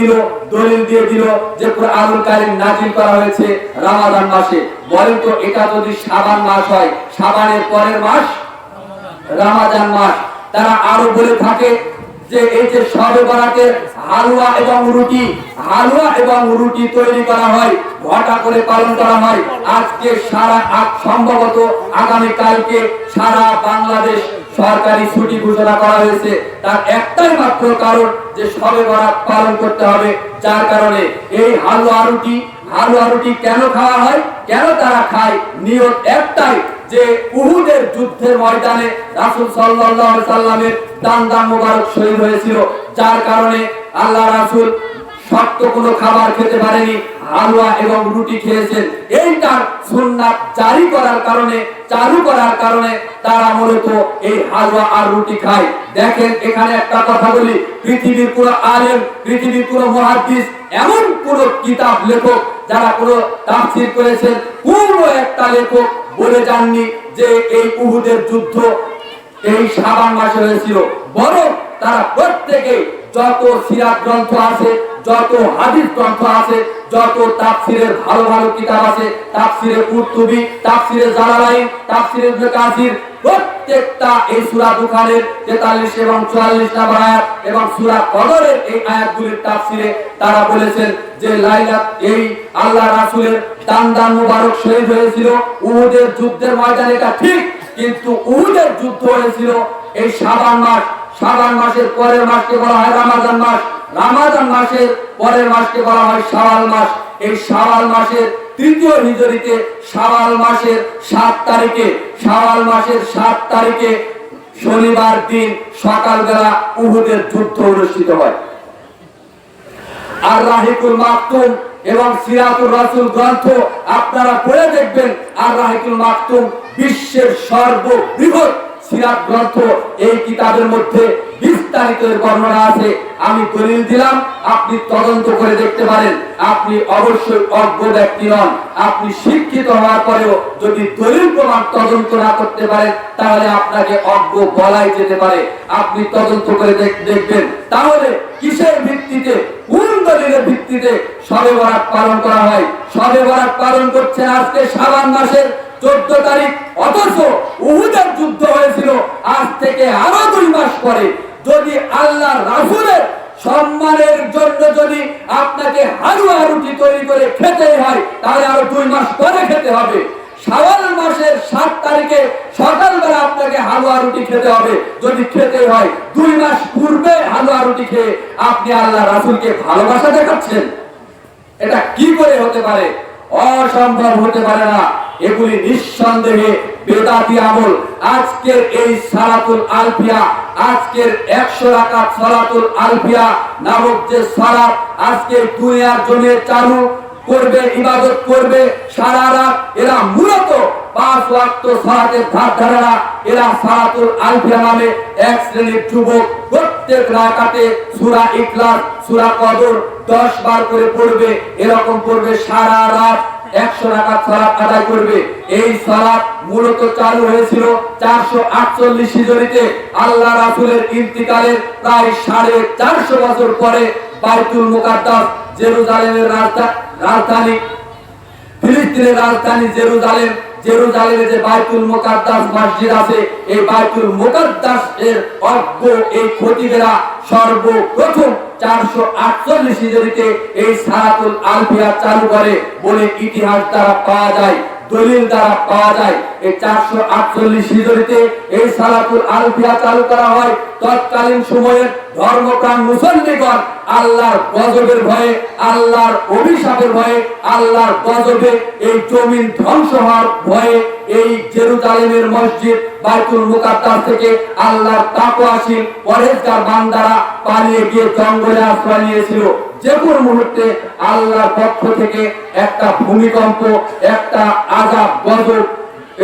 দিল যে কুরআনুল কারীম নাজিল করা হয়েছে রমাদান মাসে। বলেন তো, এটা যদি শাবান মাস হয়, শাবানের পরের মাস রমাদান মাস। তারা আরো বলে থাকে যে এই যে শবে বরাতের হালুয়া এবং রুটি তৈরি করা হয়, ঘটা করে পালন করা হয়। আজকে সম্ভবত আগামী কালকে সারা বাংলাদেশ সরকারি ছুটি ঘোষণা করা হয়েছে। তার একটাই মাত্র কারণ যে শবে বরাত পালন করতে হবে, যার কারণে এই হালুয়া রুটি কেন খাওয়া হয়, কেন তারা খায়, নিয়ত একটাই যে উহুদের যুদ্ধের ময়দানে রাসূল সাল্লাল্লাহু আলাইহি সাল্লামের দান মোবারক শহীদ হয়েছিল, যার কারণে আল্লাহ রাসূল শক্ত কোনো খাবার খেতে পারেনি, হালুয়া এবং রুটি খেয়েছেন। এইটার সুন্নাত চালু করার কারণে তারা মূলত এই হালুয়া আর রুটি খায়। দেখেন, এখানে একটা কথা বলি, পৃথিবীর কোনো আলেম, পৃথিবীর কোনো মুহাদ্দিস, এমন কোন কিতাব লেখক যারা কোনো তাফসীর করেছেন, কোন একটা লেখক বলে যাননি যে এই উহুদের যুদ্ধ এই শাবান মাসে হয়েছিল। বরং তারা প্রত্যেকে যত সিরাত গ্রন্থ আছে, যত হাদিস গ্রন্থ আছে, যত তাফসীরের ভালো ভালো কিতাব আছে, তাফসীরে কুরতুবী, তাফসীরে জালালাইন, তাফসীরে ইবনে কাসির, প্রত্যেকটা এই সূরা দুখানের 43 এবং 44 নম্বর আয়াত এবং সূরা কদরের এই আয়াতগুলির তাফসীরে তারা বলেছেন যে এই আল্লাহ রাসূলের দান মোবারক শহীদ হয়েছিল উহুদের যুদ্ধের ময়দানে, এটা ঠিক, কিন্তু উহুদের যুদ্ধ হয়েছিল এই শাবান মাসের পরের মাসকে বলা হয় রমাদান মাস, রমাদান মাসের পরের মাসকে বলা হয় শাওয়াল মাস। এই শাওয়াল মাসের তৃতীয় হিজরিতে শাওয়াল মাসের 7 তারিখে শনিবার দিন সকালবেলা উহুদের যুদ্ধ অনুষ্ঠিত হয়। আর রাহিকুল মাকতুম এবং সিরাতুর রাসূল গ্রন্থ আপনারা পড়ে দেখবেন, আর রাহিকুল মাকতুম বিশ্বের সর্ববৃহৎ সিরাত গ্রন্থ এই কিতাবের মধ্যে বিস্তারিত বর্ণনা আছে। আমি দলিল দিলাম, আপনি তদন্ত করে দেখতে পারেন। আপনি অবশ্যই অজ্ঞ ব্যক্তি নন। আপনি শিক্ষিত হওয়ার পরেও যদি দলিল প্রমাণ তদন্ত না করতে পারেন তাহলে আপনাকে অজ্ঞ বলাই যেতে পারে। আপনি তদন্ত করে দেখবেন তাহলে কিসের ভিত্তিতে, কোন দলিলের ভিত্তিতে শবে বরাত পালন করা হয়। শবে বরাত পালন করছেন আজকে শাবান মাসের 14 তারিখ, অথচ উহুদের যুদ্ধ হয়েছিল আজ থেকে আরো 2 মাস পরে। যদি আল্লাহ রাসূলের সম্মানের জন্য যদি আপনাকে হালুয়া রুটি তৈরি করে খেতে হয় তাহলে আরো 2 মাস পরে খেতে হবে। শাওয়াল মাসের 7 তারিখে সকালবেলা আপনাকে হালুয়া রুটি খেতে হবে। যদি খেতে হয় 2 মাস পূর্বে হালুয়া রুটি খেয়ে আপনি আল্লাহ রাসূলকে ভালোবাসা দেখাচ্ছেন। এটা কি করে হতে পারে? অসম্ভব হতে পারে না। এগুলি নিঃসন্দেহে বেদাতি আমল। আজকের এই সালাতুল আলফিয়া, আজকের 100 রাকাত সালাতুল আলফিয়া নামক যে সালাত আজকে দুনিয়ার জন্য চালু করবে, ইবাদত করবে সারা রাত, এরা মূলত 5 ওয়াক্ত সালাতের ধার ধারে না। এরা সালাতুল আলফিয়া নামে এক শ্রেণীর যুবক প্রত্যেক রাকাতে সূরা ইখলাস, সূরা কদর 10 বার করে পড়বে। এরকম করবে সারা রাত, 100 রাকাত সালাত আদায় করবে। এই সালাত মূলত চালু হয়েছিল 448 হিজরিতে আল্লাহ রাসূলের ইন্তিকালের প্রায় 450 বছর পরে। বাইতুল মুকাদ্দাস, জেরুজালেমের রাজধানী, ফিলিস্তিনের রাজধানী জেরুজালেমে যে বাইতুল মুকাদ্দাস মসজিদ আছে, এই বাইতুল মুকাদ্দাস এর অজ্ঞ এই খতিবেরা সর্বপ্রথম 448 হিজরিতে এই সালাতুল আলফিয়া চালু করে বলে ইতিহাস দ্বারা পাওয়া যায়, দলিল দ্বারা পাওয়া যায়। এই 448 হিজরিতে এই সালাতুল আলফিয়া চালু করা হয়। তৎকালীন সময়ে ধর্মপ্রাণ মুসলমানগণ আল্লাহর গজবের ভয়ে, আল্লাহর অভিশাপের ভয়ে, আল্লাহর গজবে এই জমিন ধ্বংস হওয়ার ভয়ে এই জেরুজালেমের মসজিদ বাইতুল মুকাদ্দাস থেকে আল্লাহর তাকওয়াশীল পরহেজগার বান্দারা পালিয়ে গিয়ে জঙ্গলে আশ্রয় নিয়েছিল। যে কোনো মুহূর্তে আল্লাহর পক্ষ থেকে একটা ভূমিকম্প, একটা আযাব গজব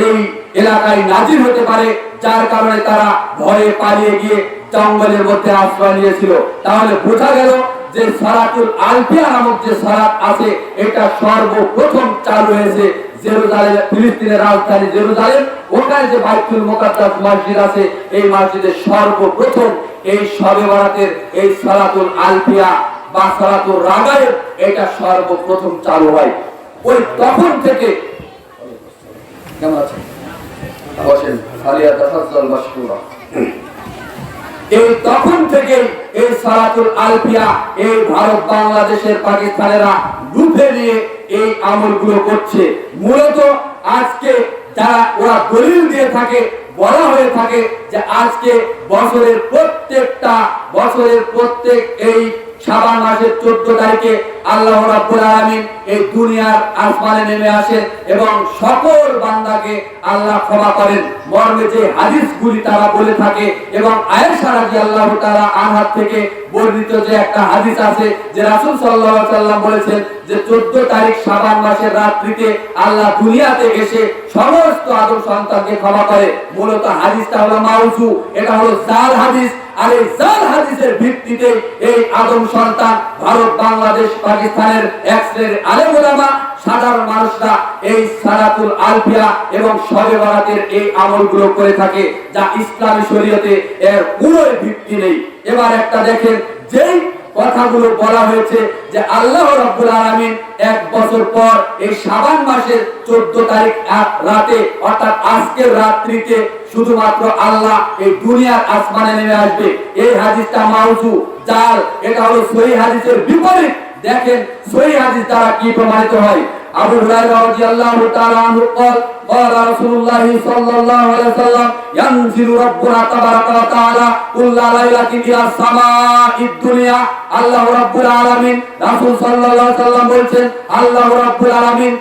এই এলাকায় নাজিল হতে পারে, যার কারণে তারা ভয়ে পালিয়ে গিয়ে জঙ্গলের মধ্যে আশ্রয় নিয়েছিল। তাহলে বোঝা গেল যে সালাতুল আলফিয়া নামক যে সালাত আছে এটা সর্বপ্রথম চালু হয়েছে জেরুজালেম, ফিলিস্তিনের রাজধানী জেরুজালেম। ওখানে যে বাইতুল মুকাদ্দাস মসজিদ আছে, এই মসজিদে সর্বপ্রথম এই শবে বরাতের এই সালাতুল আলফিয়া বা সালাতুল রাগায়েব এটা সর্বপ্রথম চালু হয়। ওই তখন থেকে, কেমন আছেন বসেন, ফালিয়া তাফাজ্জাল মাশকুরা। এই তখন থেকে এই সালাতুল আলফিয়া এই ভারত, বাংলাদেশের পাকিস্তানেরা লুফে নিয়ে এই আমলগুলো করছে। মূলত আজকে যারা ওরা দলিল দিয়ে থাকে, বলা হয়ে থাকে যে আজকে বছরের প্রত্যেক এই শাবান মাসের 14 তারিখে আল্লাহ রাব্বুল আলামিন এই দুনিয়ার আসমানে নেমে আসেন এবং সকল বান্দাকে আল্লাহ ক্ষমা করেন মর্মে যে হাদিসগুলি তারা বলে থাকে। এবং আয়েশা রাদিয়াল্লাহু তাআলা আনহা থেকে বর্ণিত যে একটা হাদিস আছে যে রাসূল সাল্লাল্লাহু আলাইহি ওয়াসাল্লাম বলেছেন যে 14 তারিখ শাবান মাসের রাত্রিতে আল্লাহ দুনিয়াতে এসে সমস্ত আদম সন্তানকে ক্ষমা করে। মূলত হাদিসটা হলো মাউযু, এটা হলো জাল হাদিস। আর এই জাল হাদিসের ভিত্তিতে এই আদম সন্তান ভারত, বাংলাদেশ, পাকিস্তানের এক শ্রেণীর আলেম ওলামা, সাধারণ মানুষরা এই সালাতুল আলফিয়া এবং শবে বরাতের এই আমলগুলো করে থাকে, যা ইসলামী শরীয়তে এর কোনো ভিত্তি নেই। এবার একটা দেখেন, যেই কথাগুলো বলা হয়েছে যে আল্লাহ রাব্বুল আলামিন 1 বছর পর এই শাবান মাসের 14 তারিখ রাতে, অর্থাৎ আজকের রাত্রিতে শুধুমাত্র আল্লাহ এই দুনিয়ার আসমানে নেমে আসবে। এই হাদিসটা মাউযু, জাল, এটা হলো সহিহ হাদিসের বিপরীত। দেখেন সহিহ হাদিস দ্বারা কি প্রমাণিত হয়। আবু হুরায়রা রাদিয়াল্লাহু তাআলা আনহু قال قال رسول الله صلى الله عليه وسلم ينزل ربنا تبارك وتعالى كل ليلة إلى السماء الدنيا। আল্লাহ রাব্বুল আলামিন, রাসূল সাল্লাল্লাহু আলাইহি ওয়াসাল্লাম বলেন আল্লাহ রাব্বুল আলামিন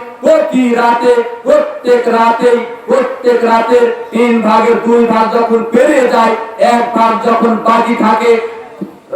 প্রত্যেক রাতের 3 ভাগের 2 ভাগ যখন পেরিয়ে যায়, 1 ভাগ যখন বাকি থাকে,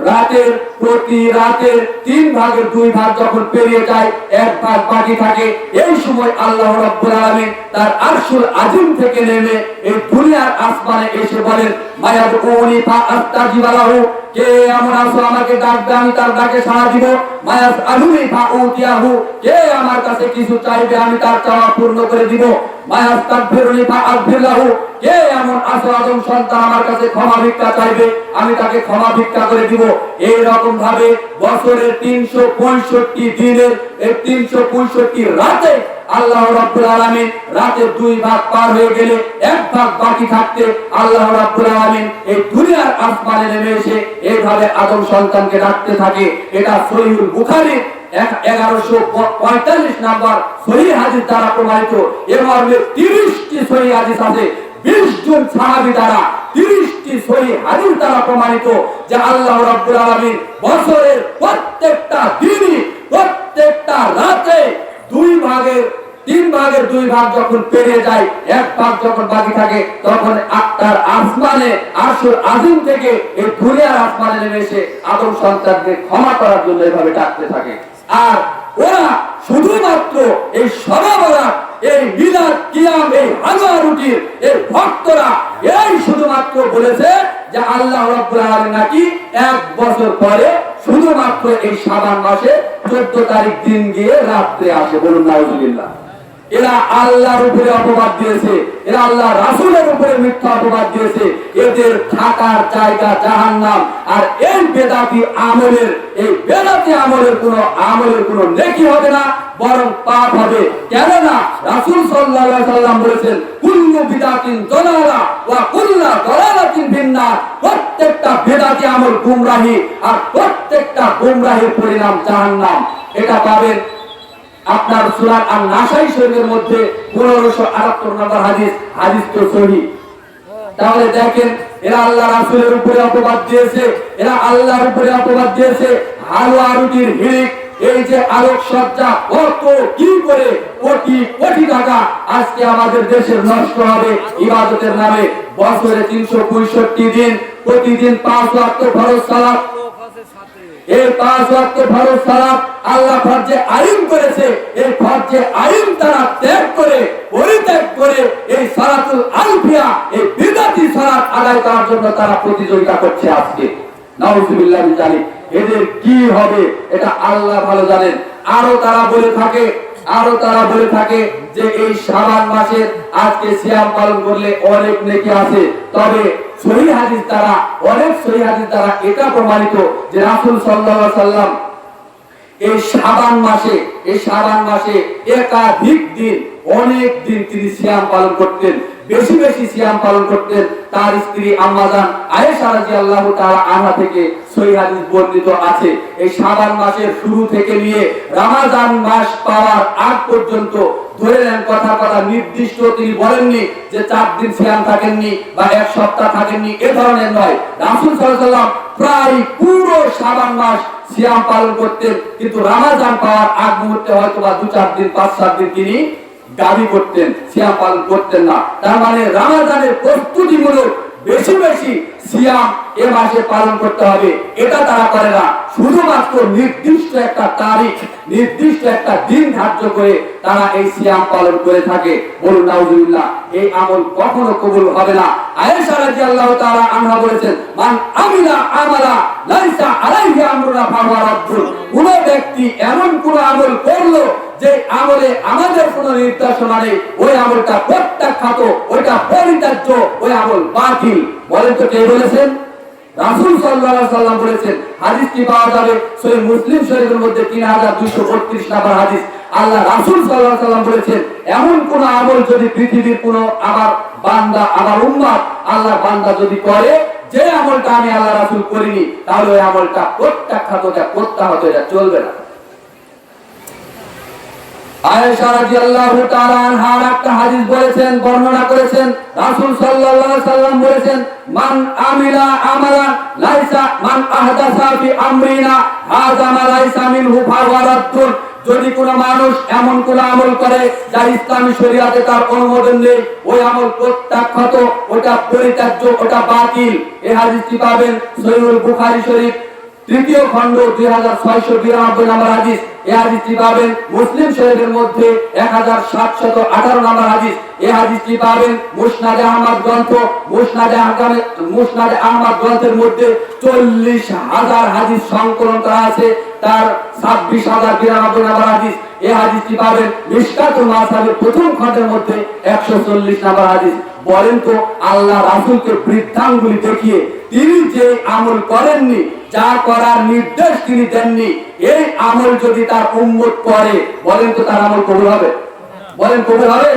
রাতের প্রতি রাতে 3 ভাগের 2 ভাগ যখন পেরিয়ে যায় 1 ভাগ বাকি থাকে, এই সময় আল্লাহ রাব্বুল আলামিন তার আরশুল আজিম থেকে নেমে এই দুনিয়ার আসমানে এসে বলেন, মায়াদউনি ফাআস্তাজিব লাহু, কে এমন আছো আমাকে ডাকবে আমি তার ডাকে সাড়া দিব। মায়াসআলুনি ফাউতিয়াহু, কে আমার কাছে কিছু চাইবে আমি তার চাওয়া পূর্ণ করে দিব। মায়াস্তাগফিরুনি ফাআগফির লাহু, কে এমন আছো আদম সন্তান আমার কাছে ক্ষমা ভিক্ষা চাইবে আমি তাকে ক্ষমা ভিক্ষা করে দিব। এই রকম ভাবে বছরের 365 দিনের এই 365 রাতে আল্লাহ রাব্বুল আলামিন রাতের 2 ভাগ পার হয়ে গেলে 1 ভাগ বাকি থাকতে আল্লাহ রাব্বুল আলামিন এই দুনিয়ার আসমানে নেমে এসে এইভাবে আদম সন্তানকে ডাকতে থাকে। এটা সহিহুল বুখারীর 1145 নাম্বার সহিহ হাদিস দ্বারা প্রমাণিত। এর মধ্যে 30টি সহিহ হাদিস আছে, 20 জন সাহাবী দ্বারা 30টি সহিহ হাদিস দ্বারা প্রমাণিত যে আল্লাহ রাব্বুল আলামিন বছরের প্রত্যেকটা দিনই প্রত্যেকটা রাতে 3 ভাগের 2 ভাগ যখন পেরিয়ে যায় 1 ভাগ যখন বাকি থাকে তখন তার আসমানে আরশুল আজিম থেকে এই দুনিয়ার আসমানে নেমে এসে আদম সন্তানকে ক্ষমা করার জন্য এভাবে ডাকতে থাকে। আর ওরা শুধুমাত্র এই শবে বরাত, এই মিলাদ, কিয়াম, এই হাজার রুটির এই ভক্তরা এই শুধুমাত্র বলেছে যে আল্লাহ রাব্বুল আলামিন নাকি 1 বছর পরে শুধুমাত্র এই শাবান মাসে 14 তারিখ দিন গিয়ে রাত্রে আসে। বলুন নাউজুবিল্লাহ। এরা আল্লাহর উপরে অপবাদ দিয়েছে, এরা আল্লাহ রাসূলের উপরে মিথ্যা অপবাদ দিয়েছে। এদের থাকার জায়গা জাহান্নাম। আর এই বেদাতি আমলের কোনো নেকি হবে না, বরং পাপ হবে। কেননা রাসূল সাল্লাল্লাহু আলাইহি সাল্লাম বলেছেন, কুল্লু বিদাতিন দালালা ওয়া কুল্লু দালালাতিন ফিন্নার। প্রত্যেকটা বেদাতি আমল গুমরাহি, আর প্রত্যেকটা গুমরাহির পরিণাম জাহান্নাম। এটা পাবেন আপনার সূরা আন-নাসাই শরীফের মধ্যে 1578 নম্বর হাদিস তো সহিহ। তাহলে দেখেন এরা আল্লাহ রাসূলের উপরে অপবাদ দিয়েছে, এরা আল্লাহর উপরে অপবাদ দিয়েছে। হালুয়া রুটির হিড়িক, এই যে আলোকসজ্জা, কত কি করে কোটি কোটি টাকা আজকে আমাদের দেশের নষ্ট হবে ইবাদতের নামে। বছরে 365 দিন, প্রতিদিন 5 ওয়াক্ত ফরজ সালাত, এই 5 ওয়াক্ত ফরজ সালাত আল্লাহ ফরজে আইন করেছে। এই ফরজে আইন তারা ত্যাগ করে পরিত্যাগ করে এই সালাতুল আলফিয়া, এই বিদআতি সালাত আদায় করার জন্য তারা প্রতিযোগিতা করছে আজকে। নাউজুবিল্লাহ মিন যালিক। এদের কি হবে এটা আল্লাহ ভালো জানেন। আরো তারা বলে থাকে যে এই শাবান মাসের আজকে সিয়াম পালন করলে অনেক নেকি আছে। তবে সহিহ হাদিস দ্বারা এটা প্রমাণিত যে রাসূল সাল্লাল্লাহু আলাইহি সাল্লাম এই শাবান মাসে একাধিক দিন, অনেক দিন তিনি সিয়াম পালন করতেন, বেশি বেশি সিয়াম পালন করতেন। তার স্ত্রী আম্মা জান আয়েশা রাদিয়াল্লাহু তাআলা আনহা থেকে সহিহ হাদিস বর্ণিত আছে। এই শাবান মাসের শুরু থেকে নিয়ে রমজান মাস পাওয়ার আগ পর্যন্ত ধরে নেন, কথা নির্দিষ্ট তিনি বলেননি যে 4 দিন সিয়াম থাকেননি বা 1 সপ্তাহ থাকেননি, এ ধরনের নয়। রাসূল সাল্লাল্লাহু আলাইহি ওয়াসাল্লাম প্রায় পুরো শাবান মাস সিয়াম পালন করতেন, কিন্তু রমজান পাওয়ার আগ মুহূর্তে হয়তো বা 2-4 দিন 5-7 দিন তিনি দাবি করতেন, সিয়াম পালন করতেন না। তার মানে রমজানের প্রস্তুতিমূলক বেশি বেশি সিয়াম এ মাসে পালন করতে হবে, এটা তারা করে না। শুধুমাত্র নির্দিষ্ট একটা তারিখ, নির্দিষ্ট একটা দিন ধার্য করে তারা এই সিয়াম পালন করে থাকে। বলুন নাউজুবিল্লাহ। এই আমল কখনো কবুল হবে না। আয়েশা রাদিয়াল্লাহু তাআলা আনহা বলেছেন, মান আমিলা আমালা লাইসা আলাইহি আমরুনা ফাহুয়া রাদ্দুন। কোন ব্যক্তি এমন কোন আমল করলো যে আমলে আমাদের কোনো নির্দেশনা নেই, ওই আমলটা প্রত্যাখ্যাত, ওইটা পরিত্যাজ্য, ওই আমল বাতিল। বলেন তো কে বলেছেন? রাসূল সাল্লাল্লাহু আলাইহি সাল্লাম বলেছেন। হাদিসটি পাওয়া যাবে সহিহ মুসলিম শরীফের মধ্যে 3232 নম্বর হাদিস। আল্লাহ রাসূল সাল্লাল্লাহু আলাইহি সাল্লাম বলেছেন, এমন কোন আমল যদি পৃথিবীর কোন আমার বান্দা, আমার উম্মত, আল্লাহর বান্দা যদি করে, যে আমলটা আমি আল্লাহ রাসূল করিনি, তাহলে ওই আমলটা প্রত্যাখ্যাত, প্রত্যাহত, এটা চলবে না। আয়েশা রাদিয়াল্লাহু তাআলা আনহা একটা হাদিস বলেছেন, বর্ণনা করেছেন, রাসূল সাল্লাল্লাহু আলাইহি সাল্লাম বলেছেন, মান আমিলা আমালান লাইসা মান আহদাসা ফি আমরিনা হাযা মা লাইসা মিনহু ফাহুয়া রাদ্দুন। যদি কোনো মানুষ এমন কোন আমল করে যা ইসলামী শরীয়তে তার অনুমোদন নেই, ওই আমল প্রত্যাখ্যাত, ওটা পরিত্যাজ্য, ওটা বাতিল। এই হাদিসটি পাবেন সহিহুল বুখারী শরীফ তৃতীয় খণ্ড 2692 নম্বর হাদিস। এই হাদিসটি পাবেন মুসলিম শরীফের মধ্যে 1718 নম্বর হাদিস। এই হাদিসটি পাবেন মুসনাদে আহমদ গ্রন্থ, মুসনাদে আহমদ গ্রন্থের মধ্যে 40,000 হাদিস সংকলন করা আছে, তার 26,092 নম্বর হাদিস। এই হাদিসটি পাবেন মিশকাতুল মাসাবির প্রথম খণ্ডের মধ্যে 140 নম্বর হাদিস। বলেন তো, আল্লাহ রাসূলকে বৃদ্ধাঙ্গুলি দেখিয়ে তিনি যে আমল করেননি, যা করার নির্দেশ তিনি দেননি, এই আমল যদি তার উম্মত করে, বলেন তো তার আমল কবুল হবে? বলেন কবুল হবে?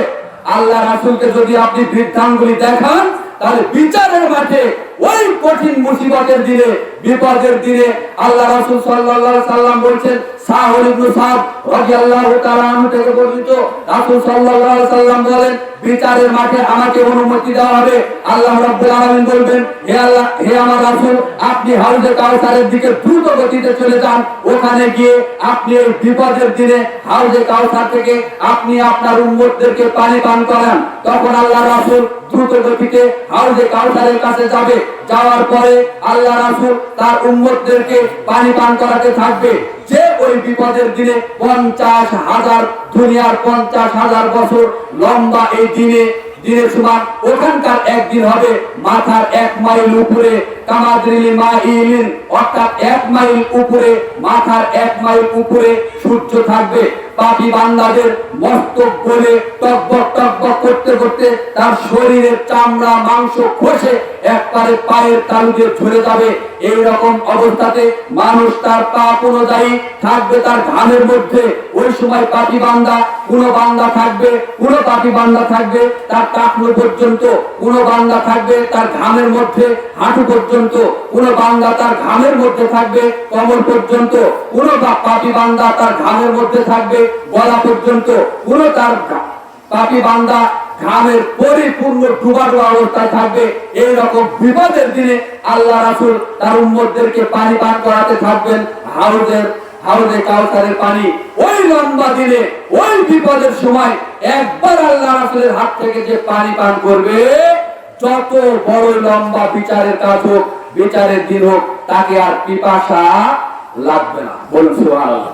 আল্লাহ রাসূলকে যদি আপনি বৃদ্ধাঙ্গুলি দেখান, তাহলে বিচারের মাঠে ওই কঠিন মুসিবতের দিনে, বিপদের দিনে আল্লাহ রাসূল সাল্লাল্লাহু আলাইহি সাল্লাম বলেছেন, সাহল ইবনে সাদ রাদিয়াল্লাহু তাআলা আনহু থেকে বর্ণিত, রাসূল সাল্লাল্লাহু আলাইহি সাল্লাম বলেন, বিচারের মাঠে আমাকে অনুমতি দেওয়া হবে। আল্লাহ রাব্বুল আলামিন বলবেন, হে আল্লাহ, হে আমার রাসূল, আপনি হাউজে কাউসারের দিকে দ্রুত গতিতে চলে যান, ওখানে গিয়ে আপনি এই বিপদের দিনে হাউজে কাউসার থেকে আপনি আপনার উম্মতদেরকে পানি পান করান। তখন আল্লাহ রাসূল দ্রুত গতিতে হাউজে কাউসারের কাছে যাবে। যাওয়ার পরে আল্লাহ রাসূল তার উম্মতদেরকে পানি পান করাতে থাকবে। যে ওই বিপদের দিনে 50,000 দুনিয়ার 50,000 বছর লম্বা এই দিনের সমান, ওখানকার একদিন হবে মাথার 1 মাইল উপরে, কামাদ্রিল মাইলিন, অর্থাৎ 1 মাইল উপরে, মাথার 1 মাইল উপরে সূর্য থাকবে। পাপী বান্দাদের মস্তক গলে টকবক টকবক করতে করতে তার শরীরের চামড়া মাংস খসে একবারে পায়ের তালু দিয়ে ঝরে যাবে। এই রকম অবস্থাতে মানুষ তার পাপ অনুযায়ী থাকবে তার ঘামের মধ্যে। ওই সময় পাপী বান্দা, কোন বান্দা থাকবে, কোন পাপী বান্দা থাকবে তার টাকনো পর্যন্ত, কোন বান্দা থাকবে তার ঘামের মধ্যে হাঁটু পর্যন্ত, কোন বান্দা তার ঘামের মধ্যে থাকবে কোমর পর্যন্ত, কোন পাপী বান্দা তার ঘামের মধ্যে থাকবে গলা পর্যন্ত, কোন তার পাপী বান্দা ঘামের পরিপূর্ণ ডুবাডুবা অবস্থায় থাকবে। এই রকম বিপদের দিনে আল্লাহ রাসূল তার উম্মতদেরকে পানি পান করাতে থাকবেন হাউজে কাউসারের পানি। ওই লম্বা দিনে, ওই বিপদের সময় একবার আল্লাহ রাসূলের হাত থেকে যে পানি পান করবে, যত বড় লম্বা বিচারের কাজ হোক, বিচারের দিন হোক, তাকে আর পিপাসা লাগবে না। বলুন সুবহানাল্লাহ।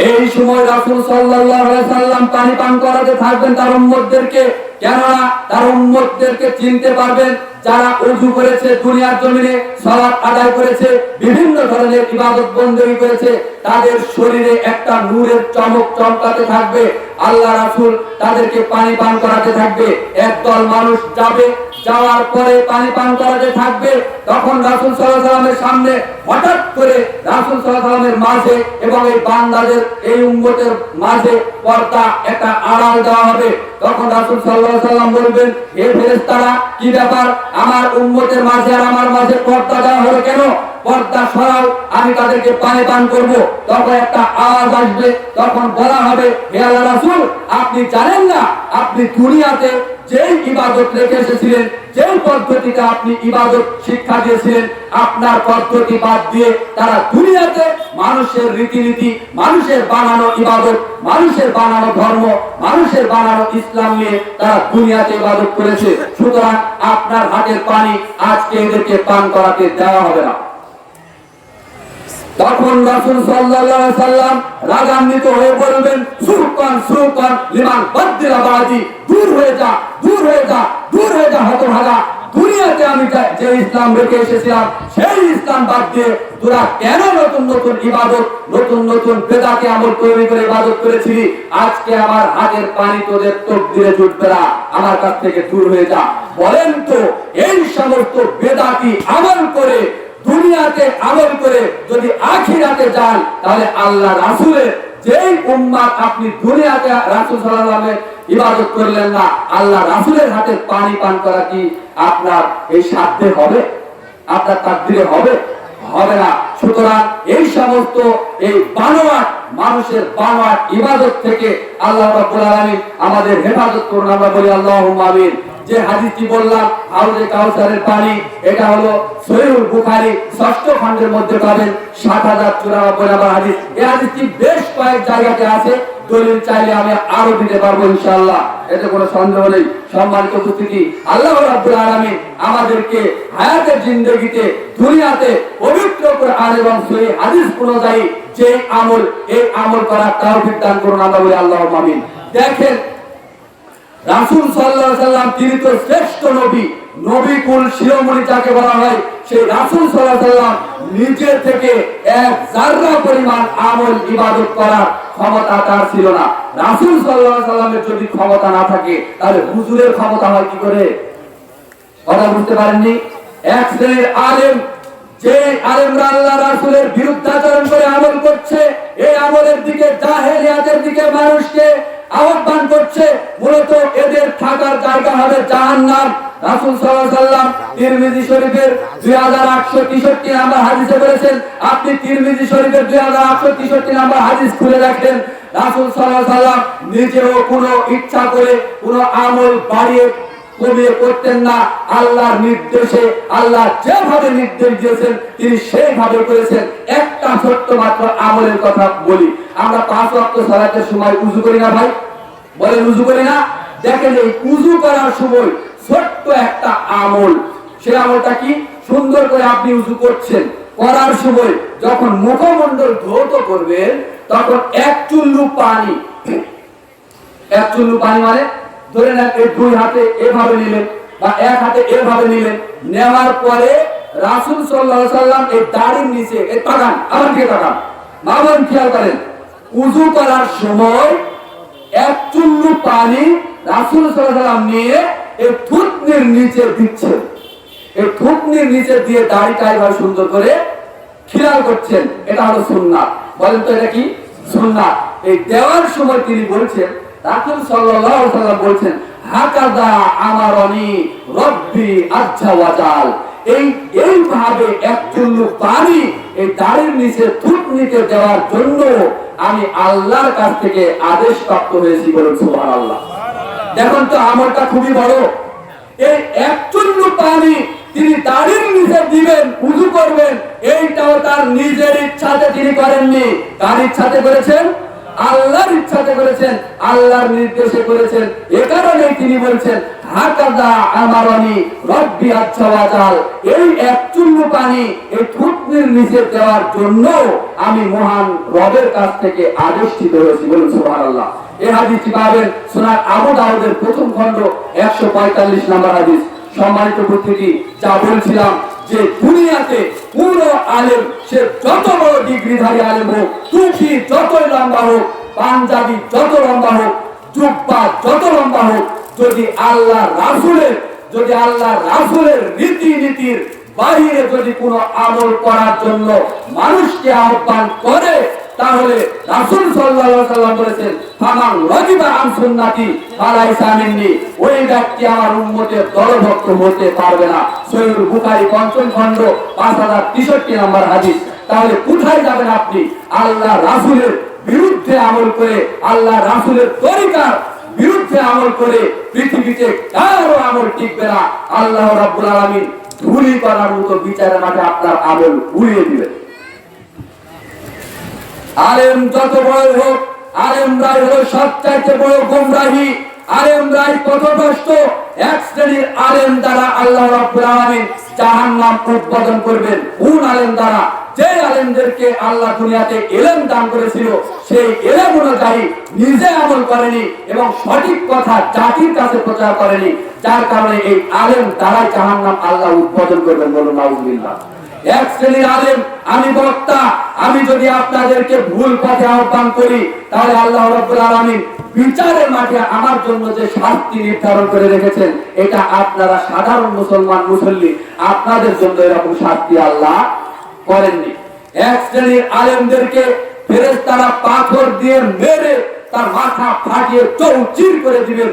এই সময় রাসূল সাল্লাল্লাহু আলাইহি সাল্লাম পানি পান করাতে থাকবেন তার উম্মতদেরকে। কেননা তার উম্মতদেরকে চিনতে পারবেন যারা ওযু করেছে, দুনিয়ার জমিনে সালাত আদায় করেছে, বিভিন্ন ধরনের ইবাদত বندگی করেছে, তাদের শরীরে একটা নূরের চমক চমকাতে থাকবে। আল্লাহ রাসূল তাদেরকে পানি পান করাতে থাকবে। একদল মানুষ যাবে, যাওয়ার পরে পানি পান করাতে থাকবে। তখন রাসূল সাল্লাল্লাহু আলাইহি সাল্লামের সামনে হঠাৎ করে রাসূল সাল্লাল্লাহু আলাইহি সাল্লামের মাঝে এবং এই বান্দাদের, এই উম্মতের মাঝে পর্দা, একটা আড়াল দেওয়া হবে। তখন রাসূল সাল্লাল্লাহু আলাইহি সাল্লাম বলবেন, হে ফেরেশতারা, কি ব্যাপার, আমার উম্মতের মাঝে আর আমার মাঝে পর্দা দেওয়া হলো কেন? পর্দা সরাও, আমি তাদেরকে পানি পান করব। তখন একটা আওয়াজ আসবে, তখন বলা হবে, হে আল্লাহ রাসূল, আপনি জানেন না, আপনি দুনিয়াতে যেই ইবাদত রেখে এসেছিলেন, যেই পদ্ধতিতে আপনি ইবাদত শিক্ষা দিয়েছিলেন, আপনার পদ্ধতি বাদ দিয়ে তারা দুনিয়াতে মানুষের রীতিনীতি, মানুষের বানানো ইবাদত, মানুষের বানানো ধর্ম, মানুষের বানানো ইসলাম নিয়ে তারা দুনিয়াতে ইবাদত করেছে। সুতরাং আপনার হাতের পানি আজকে এদেরকে পান করাতে দেওয়া হবে না। তখন রাসূল সাল্লাল্লাহু আলাইহি সাল্লাম রাগান্বিত হয়ে বলবেন, সুরকান সুরকান লিমান বাদদিলা বাদি, দূর হয়ে যা, দূর হয়ে যা, দূর হয়ে যা হতভাগা। দুনিয়াতে আমি যে ইসলাম রেখে এসেছিলাম, সেই ইসলাম বাদ দিয়ে তোরা কেন নতুন নতুন ইবাদত, নতুন নতুন বেদাতে আমল তৈরি করে ইবাদত করেছিলি? আজকে আমার হাতের পানি তোদের তকদিরে জুটবে না, আমার কাছ থেকে দূর হয়ে যা। বলেন তো, এই সমস্ত বেদাতি আমল করে, দুনিয়াতে আমল করে যদি আখিরাতে যান, তাহলে আল্লাহ রাসূলের যেই উম্মাত আপনি দুনিয়াতে রাসূল সাল্লাল্লাহু আলাইহি ওয়াসাল্লামের ইবাদত করলেন না, আল্লাহ রাসূলের হাতে পানি পান করা কি আপনার এই সাধ্যে হবে? আপনার তাকদীরে হবে? হবে না। সুতরাং এই সমস্ত এই বানোয়াট, মানুষের বানোয়াট ইবাদত থেকে আল্লাহ রাব্বুল আলামিন আমাদের হেফাজত করুন। আমরা বলি আল্লাহুম্মা আমিন। যে হাদিসটি বললাম হাউজে কাউসারের পানি, এটা হলো সহিহুল বুখারী 6ষ্ঠ খণ্ডের মধ্যে পাবেন 7094 নম্বর হাদিস। এই হাদিসটি বেশ কয়েক জায়গাতে আছে, দলিল চাইলে আমি আরো দিতে পারবো ইনশাআল্লাহ। এতে কোনো সন্দেহ নেই। সম্মানিত উপস্থিতি, আল্লাহ রাব্বুল আলামিন আমাদেরকে হায়াতের জিন্দেগিতে দুনিয়াতে পবিত্র কোরআন এবং সহিহ হাদিস অনুযায়ী যে আমল, এই আমল করার তৌফিক দান করুন, আমরা বলি আল্লাহুম্মা আমিন। দেখেন রাসূল সাল্লাল্লাহু আলাইহি সাল্লাম তিনি তো শ্রেষ্ঠ নবী, নবী কুল শিরোমণি যাকে বলা হয়, সেই রাসূল সাল্লাল্লাহু আলাইহি সাল্লাম নিজে থেকে এক যাররা পরিমাণ আমল ইবাদত করার ক্ষমতা তার ছিল না। রাসূল সাল্লাল্লাহু আলাইহি সাল্লামের যদি ক্ষমতা না থাকে তাহলে হুজুরের ক্ষমতা হয় কি করে? কথা বুঝতে পারেননি? এক শ্রেণীর আলেম, যে আলেমরা আল্লাহ রাসূলের বিরুদ্ধাচরণ করে আমল করছে, এই আমলের দিকে জাহেলিয়াতের দিকে মানুষকে আহ্বান করছে, মূলত এদের থাকার জায়গা হবে জাহান্নাম। রাসূল সাল্লাল্লাহু আলাইহি সাল্লাম তিরমিজি শরীফের 2863 নাম্বার হাদিসে বলেছেন, আপনি তিরমিজি শরীফের 2863 নাম্বার হাদিস খুলে দেখেন, রাসূল সাল্লাল্লাহু আলাইহি সাল্লাম নিজেও কোনো ইচ্ছা করে কোনো আমল বাড়িয়ে কমিয়ে করতেন না। আল্লাহর নির্দেশে, আল্লাহ যেভাবে নির্দেশ দিয়েছেন তিনি সেইভাবে করেছেন। একটা ছোট্ট মাত্র আমলের কথা বলি, আমরা 5 ওয়াক্ত সালাতের সময় উযু করি না ভাই? বলেন উযু করি না? দেখেন এই উযু করার সময় ছোট্ট একটা আমল, সেই আমলটা কি? সুন্দর করে আপনি উযু করছেন, করার সময় যখন মুখমণ্ডল ধৌত করবেন তখন এক চুল্লু পানি, এক চুল্লু পানি মানে ধরে নেন এই দুই হাতে এভাবে নিলেন বা এক হাতে এভাবে নিলেন, নেওয়ার পরে রাসূল সাল্লাল্লাহু আলাইহি সাল্লাম এই দাড়ির নিচে এই তাকান, আমার দিকে তাকান, মামুন খেয়াল করেন, উযু করার সময় এক চুল্লু পানি রাসূল সাল্লাল্লাহু আলাইহি সাল্লাম নিয়ে এই থুতনির নিচে দিচ্ছেন। এই থুতনির নিচে দিয়ে দাড়িটা এভাবে সুন্দর করে খিলাল করছেন, এটা হলো সুন্নাত। বলেন তো এটা কি সুন্নাত? এই দেওয়ার সময় তিনি বলছেন, রাসূল সাল্লাল্লাহু আলাইহি সাল্লাম বলছেন, হাকাযা আমারনি রব্বি আযজা ওয়া জাল, এইভাবে এক চুল্লু পানি এই দাড়ির নিচে থুতনিতে দেওয়ার জন্য আমি আল্লাহর কাছ থেকে আদেশ প্রাপ্ত হয়েছি। বলুন সুবহানাল্লাহ। দেখুন তো আমলটা খুবই বড়। এই এক চুল্লু পানি তিনি দাড়ির নিচে দিবেন, উযু করবেন, এইটাও তার নিজের ইচ্ছাতে তিনি করেননি। কার ইচ্ছাতে করেছেন? আল্লাহর ইচ্ছাতে করেছেন, আল্লাহর নির্দেশে করেছেন। এ কারণেই তিনি বলছেন, হাকাযা আমারনি রব্বি আযজা ওয়া জাল, এই এক চুল্লু পানি এই থুতনির নিচে দেওয়ার জন্য আমি মহান রবের কাছ থেকে আদেশিত হয়েছি। বলুন সুবহানাল্লাহ। এই হাদিসটি পাবেন সুনান আবু দাউদের প্রথম খণ্ড 145 নম্বর হাদিস। সম্মানিত উপস্থিতি, যা বলছিলাম যে দুনিয়াতে পুরো আলেম, সে যত বড় ডিগ্রিধারী আলেম হোক, টুপি যতই লম্বা হোক, পাঞ্জাবি যত লম্বা হোক, জুব্বা যত লম্বা হোক, যদি আল্লাহ রাসূলের রীতিনীতির বাইরে যদি কোনো আমল করার জন্য মানুষকে আহ্বান করে, তাহলে রাসূল সাল্লাল্লাহু আলাইহি সাল্লাম বলেছেন, ফামান রাগিবা আন সুন্নতি ফালাইসা মিন্নি, ওই ব্যক্তি আমার উম্মতের দলভুক্ত হতে পারবে না। সহিহ বুখারী পঞ্চম খণ্ড 5063 নম্বর হাদিস। তাহলে কোথায় যাবেন আপনি? আল্লাহ রাসূলের বিরুদ্ধে আমল করে, আল্লাহ রাসূলের তরিকার বিরুদ্ধে আমল করে পৃথিবীতে কারো আমল টিকবে না। আল্লাহ রাব্বুল আলামিন ধুলি করার মতো বিচারের মাঠে আপনার আমল উড়িয়ে দিবেন। আলেম যত বড় হোক, আলেমরাই হলো সবচাইতে বড় গোমরাহি, আলেমরাই পথভ্রষ্ট। এক শ্রেণীর আলেম দ্বারা আল্লাহ রাব্বুল আলামিন জাহান্নাম উৎপাদন করবেন। কোন আলেম দ্বারা? যে আলেমদেরকে আল্লাহ দুনিয়াতে ইলম দান করেছিল, সেই ইলম অনুযায়ী নিজে আমল করেনি এবং সঠিক কথা জাতির কাছে প্রচার করেনি, যার কারণে এই আলেম দ্বারা জাহান্নাম আল্লাহ উৎপাদন করবেন। বলুন নাউযুবিল্লাহ। এক শ্রেণীর আলেম, আমি বক্তা, আমি যদি আপনাদেরকে ভুল পথে আহ্বান করি, তাহলে আল্লাহ রাব্বুল আলামিন বিচারের মাঠে আমার জন্য যে শাস্তি নির্ধারণ করে রেখেছেন, এটা আপনারা সাধারণ মুসলমান মুসল্লি, আপনাদের জন্য এরকম শাস্তি আল্লাহ করেননি। এক শ্রেণীর আলেমদেরকে ফেরেশতারা পাথর দিয়ে মেরে তার মাথা ফাটিয়ে চৌচির করে দিবেন।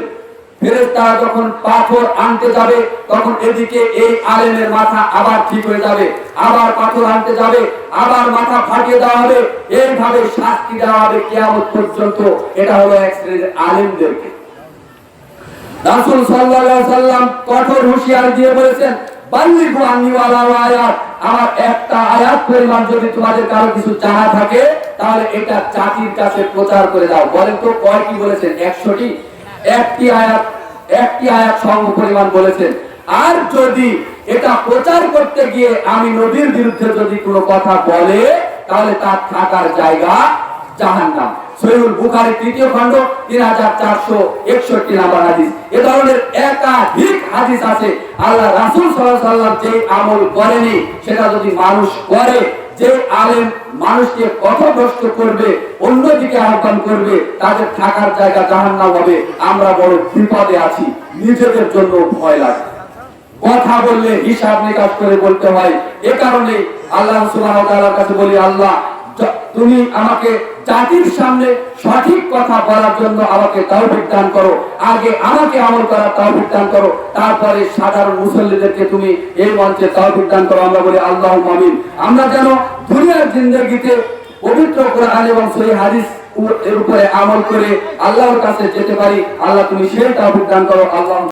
ফেরেশতারা যখন পাথর আনতে যাবে, তখন এদিকে এই আলেমের মাথা আবার ঠিক হয়ে যাবে, আবার পাথর আনতে যাবে, আবার মাথা ফাটিয়ে দেওয়া হবে, এইভাবে শাস্তি দেওয়া হবে কিয়ামত পর্যন্ত। এটা হলো এক শ্রেণীর আলেমদেরকে। রাসূল সাল্লাল্লাহু আলাইহি সাল্লাম কঠোর হুঁশিয়ারি দিয়ে বলেছেন, বাল্লিগু আন্নী ওয়ালাউ আয়াত, আমার একটা আয়াত পরিমাণ যদি তোমাদের কারো কিছু জানা থাকে, তাহলে এটা জাতির কাছে প্রচার করে দাও। বলেন তো কয়টি বলেছেন? 100টি? একটি আয়াত সম পরিমাণ বলেছেন। আর যদি এটা প্রচার করতে গিয়ে আমি নবীর বিরুদ্ধে যদি কোনো কথা বলে তাহলে তার থাকার জায়গা জাহান্নাম। সহিহুল বুখারী 3য় খণ্ড 3461 নম্বর হাদিস। এ ধরনের একাধিক হাদিস আছে। আল্লাহ রাসূল সাল্লাল্লাহু আলাইহি ওয়াসাল্লাম যে আমল করেনি সেটা যদি মানুষ করে, যে আলেম মানুষকে পথভ্রষ্ট করবে, অন্যদিকে আহ্বান করবে, তাদের থাকার জায়গা জাহান্নাম হবে। আমরা বড় বিপদে আছি, নিজেদের জন্য ভয় লাগে। কথা বললে হিসাব নিকাশ করে বলতে হয়। এ কারণে আল্লাহ সুবহানাহু ওয়া তাআলার কাছে বলি, আল্লাহ তুমি আমাকে জাতির সামনে সঠিক কথা বলার জন্য আমাকে তৌফিক দান করো। আগে আমাকে আমল করার তৌফিক দান করো, তারপরে সাধারণ মুসল্লিদেরকে তুমি এই মঞ্চে তৌফিক দান করো। আমরা বলি আল্লাহুম্মা আমিন। আমরা যেন দুনিয়ার জিন্দেগিতে পবিত্র কোরআন এবং সহিহ হাদিস এর উপরে আমল করে আল্লাহর কাছে যেতে পারি। আল্লাহ তুমি সেই তৌফিক দান করো। আল্লাহ